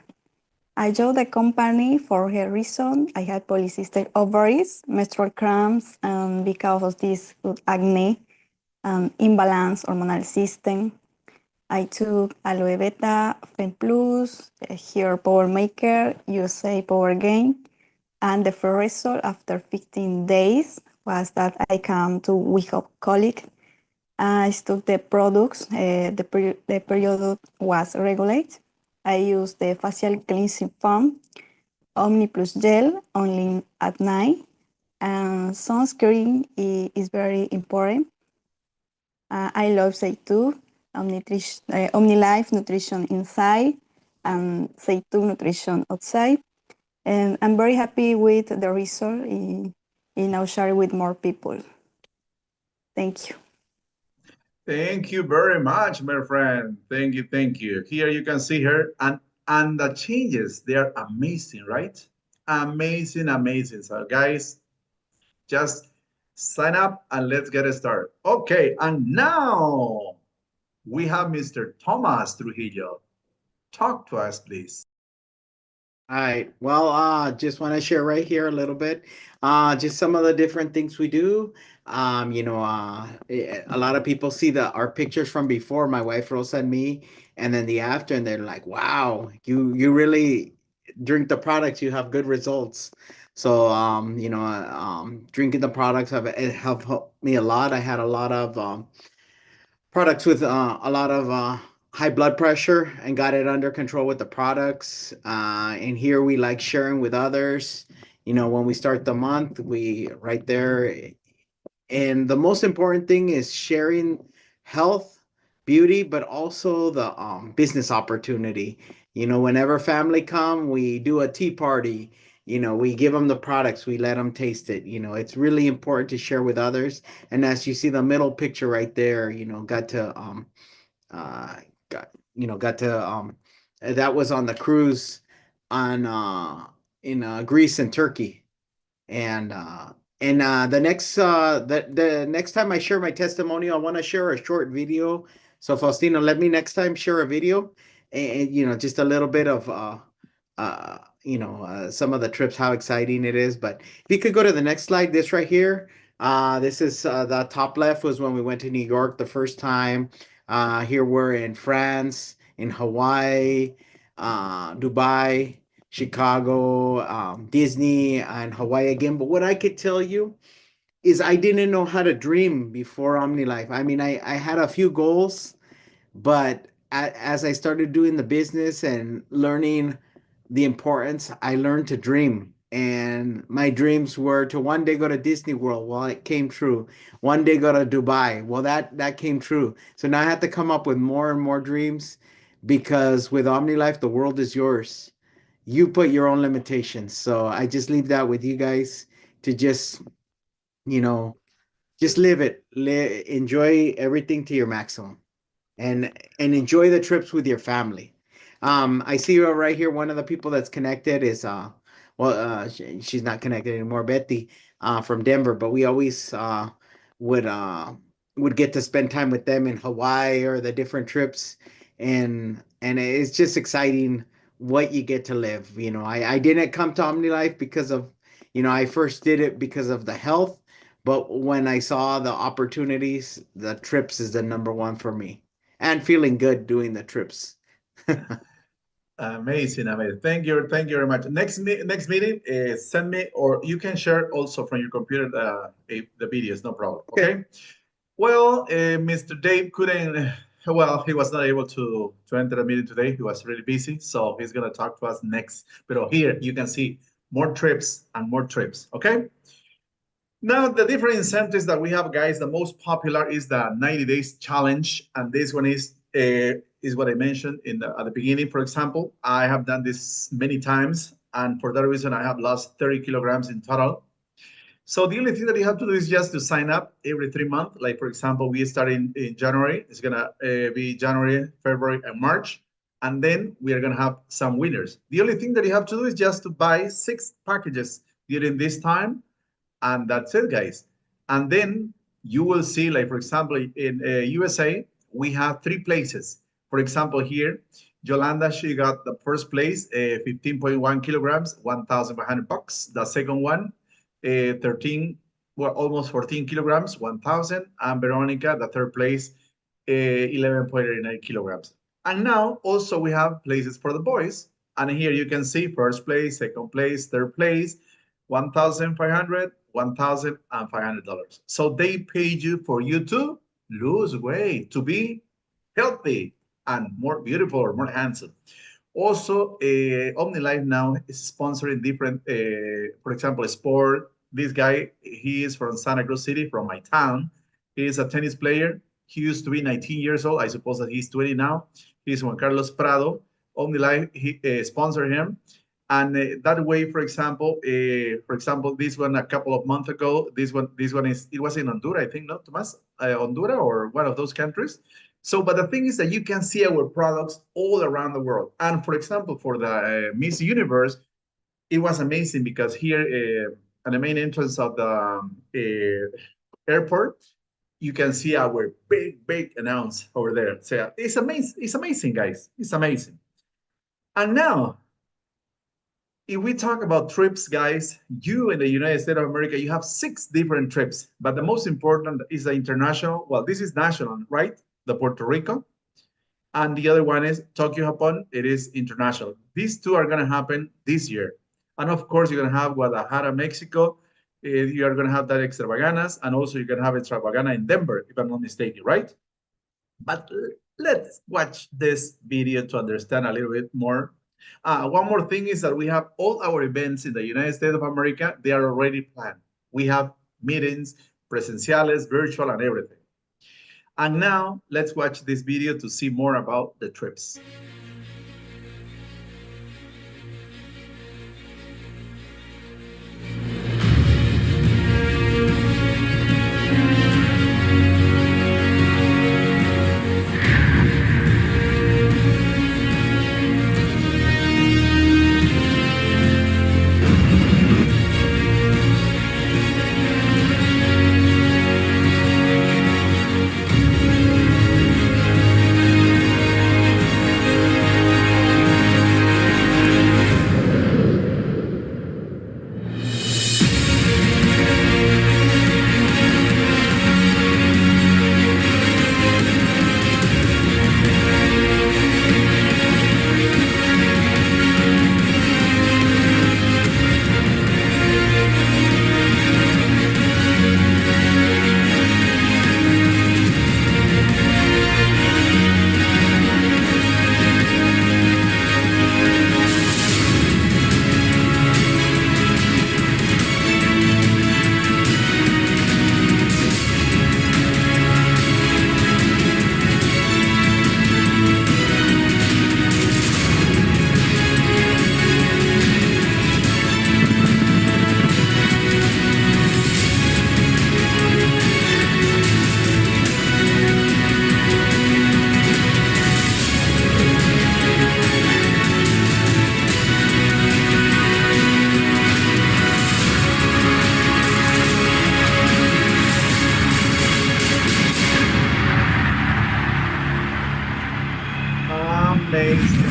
I joined the company for her reason. I had polycystic ovaries, menstrual cramps, and because of this acne, imbalance hormonal system. I took aloe beta, Fen Plus, Hair Power Maker, USA Power Gain, and the first result after 15 days was that I came to without colic. I took the products, the period was regulated. I used the facial cleansing foam, Omni Plus Gel, only at night, and sunscreen is very important. I love Zaytoo, OmniLife Nutrition Inside, and Zaytoo Nutrition Outside. And I'm very happy with the result and now share it with more people. Thank you. Thank you very much, my friend. Thank you, thank you. Here you can see her, and the changes, they are amazing, right? Amazing, amazing. So guys, just sign up and let's get started. Okay, and now we have Mr. Thomas Trujillo. Talk to us, please. All right. Well, just want to share right here a little bit, just some of the different things we do. A lot of people see our pictures from before, my wife Rosa and me, and then the after, and they're like, "Wow, you really drink the products, you have good results." So, drinking the products have helped me a lot. I had a lot of products with a lot of high blood pressure and got it under control with the products. And here we like sharing with others. When we start the month, we right there. And the most important thing is sharing health, beauty, but also the business opportunity. Whenever family come, we do a tea party. We give them the products, we let them taste it. It's really important to share with others. And as you see the middle picture right there, that was on the cruise in Greece and Turkey. And the next time I share my testimonial, I want to share a short video. So Faustino, let me next time share a video and just a little bit of some of the trips, how exciting it is. But if you could go to the next slide, this right here. This is the top left was when we went to New York the first time. Here we're in France, in Hawaii, Dubai, Chicago, Disney, and Hawaii again. But what I could tell you is I didn't know how to dream before OmniLife. I mean, I had a few goals, but as I started doing the business and learning the importance, I learned to dream. And my dreams were to one day go to Disney World. Well, it came true. One day go to Dubai. Well, that came true. So now I have to come up with more and more dreams, because with OmniLife, the world is yours. You put your own limitations. So I just leave that with you guys to just live it. Enjoy everything to your maximum, and enjoy the trips with your family. I see you right here. One of the people that's connected is she's not connected anymore, Betty, from Denver, but we always would get to spend time with them in Hawaii or the different trips, and it's just exciting what you get to live. I didn't come to OmniLife because of, I first did it because of the health, but when I saw the opportunities, the trips is the number one for me, and feeling good doing the trips. Amazing. Thank you very much. Next meeting, send me, or you can share also from your computer the videos, no problem. Okay. Well, Mr. Dave couldn't. Well, he was not able to enter the meeting today. He was really busy, so he's gonna talk to us next. But here you can see more trips and more trips. Okay. Now the different incentives that we have, guys. The most popular is the 90 days challenge, and this one is what I mentioned at the beginning. For example, I have done this many times, and for that reason, I have lost 30 kilograms in total. So the only thing that you have to do is just to sign up every 3 months. Like, for example, we start in January. It's going to be January, February, and March. And then we are going to have some winners. The only thing that you have to do is just to buy 6 packages during this time. And that's it, guys. And then you will see, like, for example, in USA, we have 3 places. For example, here, Yolanda, she got the first place, 15.1 kilograms, 1,500 bucks. The second one, 13, well, almost 14 kilograms, 1,000. And Veronica, the third place, 11.89 kilograms. And now also we have places for the boys. And here you can see first place, second place, third place, 1,500, $1,500. So they paid you for you to lose weight, to be healthy and more beautiful or more handsome. Also, OmniLife now is sponsoring different, for example, sport. This guy, he is from Santa Cruz City, from my town. He is a tennis player. He used to be 19 years old. I suppose that he's 20 now. He's Juan Carlos Prado. OmniLife, he sponsored him. And that way, for example, this one a couple of months ago, this one is, it was in Honduras, I think, no, Tomas? Honduras or one of those countries. So, but the thing is that you can see our products all around the world. And for example, for the Miss Universe, it was amazing because here at the main entrance of the airport, you can see our big announce over there. So it's amazing. It's amazing, guys. It's amazing. And now, if we talk about trips, guys, you in the United States of America, you have 6 different trips. But the most important is the international. Well, this is national, right? The Puerto Rico. And the other one is Tokyo, Japan. It is international. These 2 are going to happen this year. And of course, you're going to have Guadalajara, Mexico. You are going to have that Extravaganas. And also you're going to have Extravagana in Denver, if I'm not mistaken, right? But let's watch this video to understand a little bit more. One more thing is that we have all our events in the United States of America. They are already planned. We have meetings, presenciales, virtual, and everything. And now let's watch this video to see more about the trips.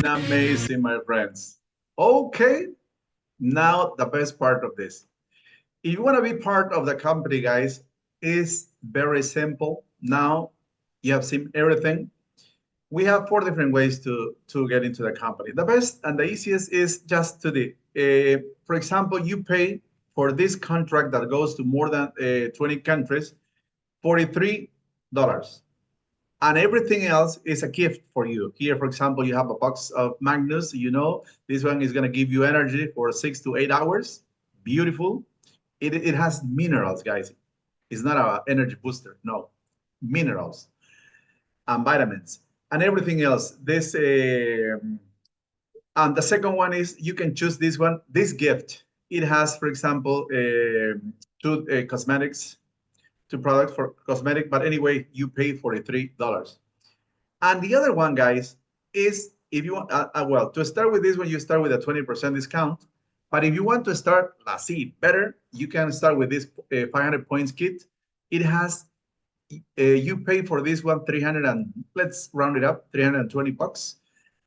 Amazing, my friends. Okay, now the best part of this. If you want to be part of the company, guys, it's very simple. Now you have seen everything. We have 4 different ways to get into the company. The best and the easiest is just to the, for example, you pay for this contract that goes to more than 20 countries, $43. And everything else is a gift for you. Here, for example, you have a box of Magnus. You know, this one is going to give you energy for 6 to 8 hours. Beautiful. It has minerals, guys. It's not an energy booster. No, minerals and vitamins and everything else. This and the second one is you can choose this one. This gift. It has, for example, 2 cosmetics. 2 products for cosmetic, but anyway, you pay $43. And the other one, guys, is if you want, well, to start with this one, you start with a 20% discount. But if you want to start, let's see, better, you can start with this 500 points kit. It has, you pay for this one 300 and let's round it up, 320 bucks.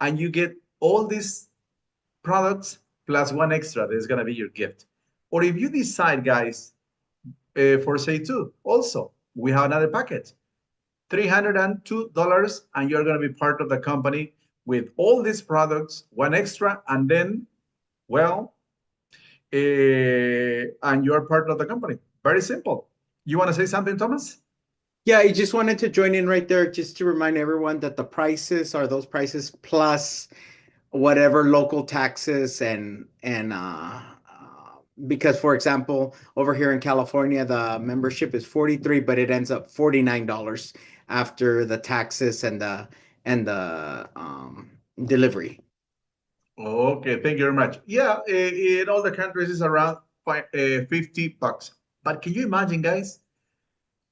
and you get all these products plus one extra that's going to be your gift. Or if you decide, guys, for say two, also, we have another package, $302, and you're going to be part of the company with all these products, one extra, and then, well, and you're part of the company. Very simple. You want to say something, Thomas? Yeah, I just wanted to join in right there just to remind everyone that the prices are those prices plus whatever local taxes and because, for example, over here in California, the membership is $43, but it ends up $49 after the taxes and the delivery. Okay, thank you very much. Yeah, in all the countries it's around $50. But can you imagine, guys?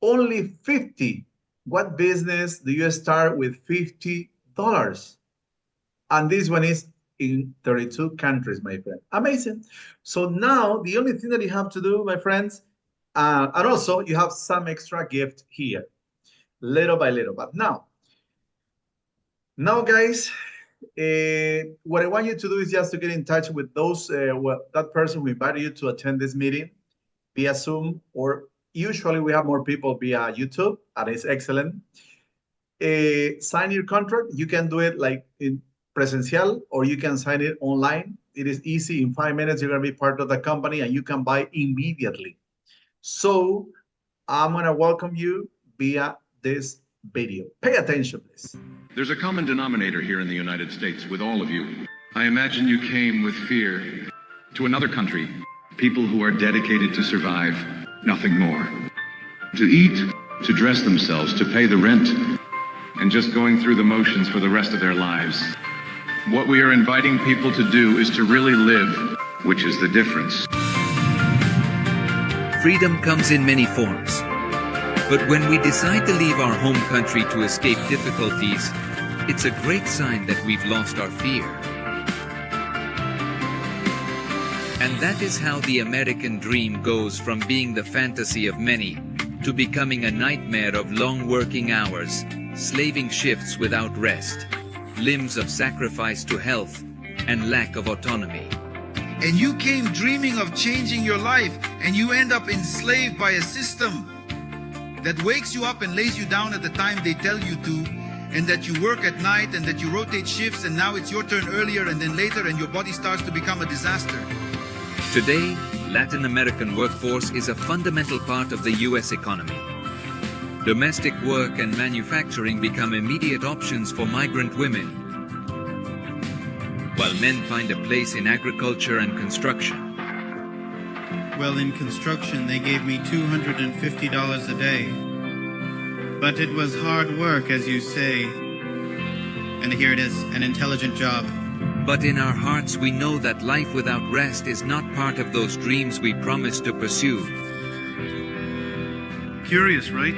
Only 50. What business do you start with $50? And this one is in 32 countries, my friend. Amazing. So now the only thing that you have to do, my friends, and also you have some extra gift here, little by little. But now guys, what I want you to do is just to get in touch with those, that person who invited you to attend this meeting via Zoom, or usually we have more people via YouTube, and it's excellent. Sign your contract. You can do it like in presential, or you can sign it online. It is easy. In 5 minutes, you're going to be part of the company and you can buy immediately. So I'm going to welcome you via this video. Pay attention, please. There's a common denominator here in the United States with all of you. I imagine you came with fear to another country. People who are dedicated to survive, nothing more. To eat, to dress themselves, to pay the rent, and just going through the motions for the rest of their lives. What we are inviting people to do is to really live, which is the difference. Freedom comes in many forms. But when we decide to leave our home country to escape difficulties, it's a great sign that we've lost our fear. And that is how the American dream goes from being the fantasy of many to becoming a nightmare of long working hours, slaving shifts without rest, limbs of sacrifice to health, and lack of autonomy. And you came dreaming of changing your life, and you end up enslaved by a system that wakes you up and lays you down at the time they tell you to, and that you work at night, and that you rotate shifts, and now it's your turn earlier and then later, and your body starts to become a disaster. Today, Latin American workforce is a fundamental part of the US economy. Domestic work and manufacturing become immediate options for migrant women, while men find a place in agriculture and construction. Well, in construction, they gave me $250 a day. But it was hard work, as you say. And here it is, an intelligent job. But in our hearts, we know that life without rest is not part of those dreams we promised to pursue. Curious, right?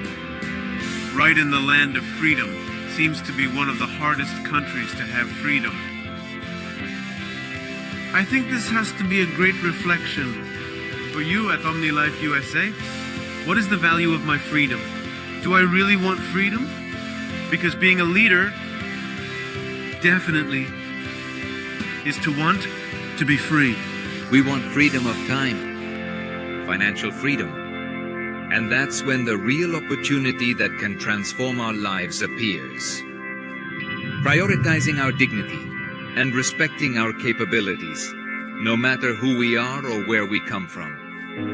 Right in the land of freedom seems to be one of the hardest countries to have freedom. I think this has to be a great reflection. For you at OmniLife USA, what is the value of my freedom? Do I really want freedom? Because being a leader definitely is to want to be free. We want freedom of time, financial freedom. And that's when the real opportunity that can transform our lives appears. Prioritizing our dignity and respecting our capabilities, no matter who we are or where we come from.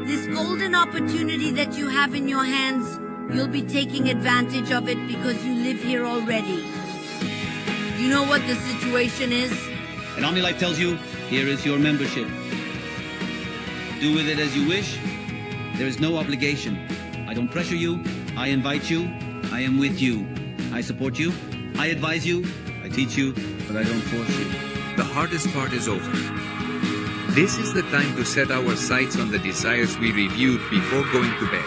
This golden opportunity that you have in your hands, you'll be taking advantage of it because you live here already. You know what the situation is? And OmniLife tells you, here is your membership. Do with it as you wish. There is no obligation. I don't pressure you. I invite you. I am with you. I support you. I advise you. I teach you, but I don't force you. The hardest part is over. This is the time to set our sights on the desires we reviewed before going to bed.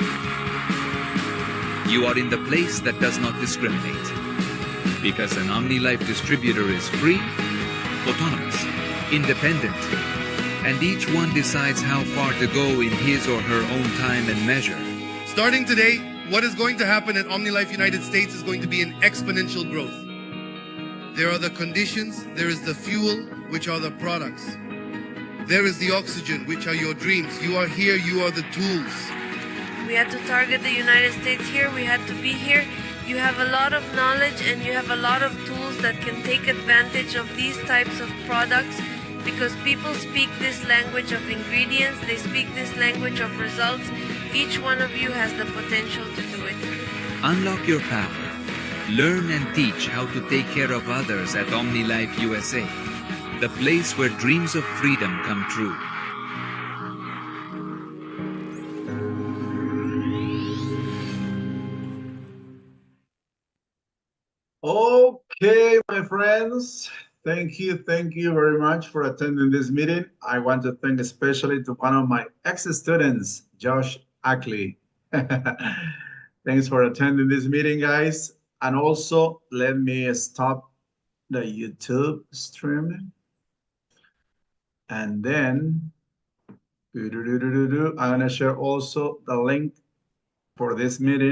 You are in the place that does not discriminate. Because an OmniLife distributor is free, autonomous, independent, and each one decides how far to go in his or her own time and measure. Starting today, what is going to happen at OmniLife United States is going to be an exponential growth. There are the conditions, there is the fuel, which are the products. There is the oxygen, which are your dreams. You are here, you are the tools. We had to target the United States here, we had to be here. You have a lot of knowledge and you have a lot of tools that can take advantage of these types of products because people speak this language of ingredients, they speak this language of results. Each one of you has the potential to do it. Unlock your power. Learn and teach how to take care of others at OmniLife USA, the place where dreams of freedom come true. Okay, my friends, thank you very much for attending this meeting. I want to thank especially to one of my ex-students, Josh Ackley. Thanks for attending this meeting, guys. And also, let me stop the YouTube stream. And then, I'm gonna share also the link for this meeting.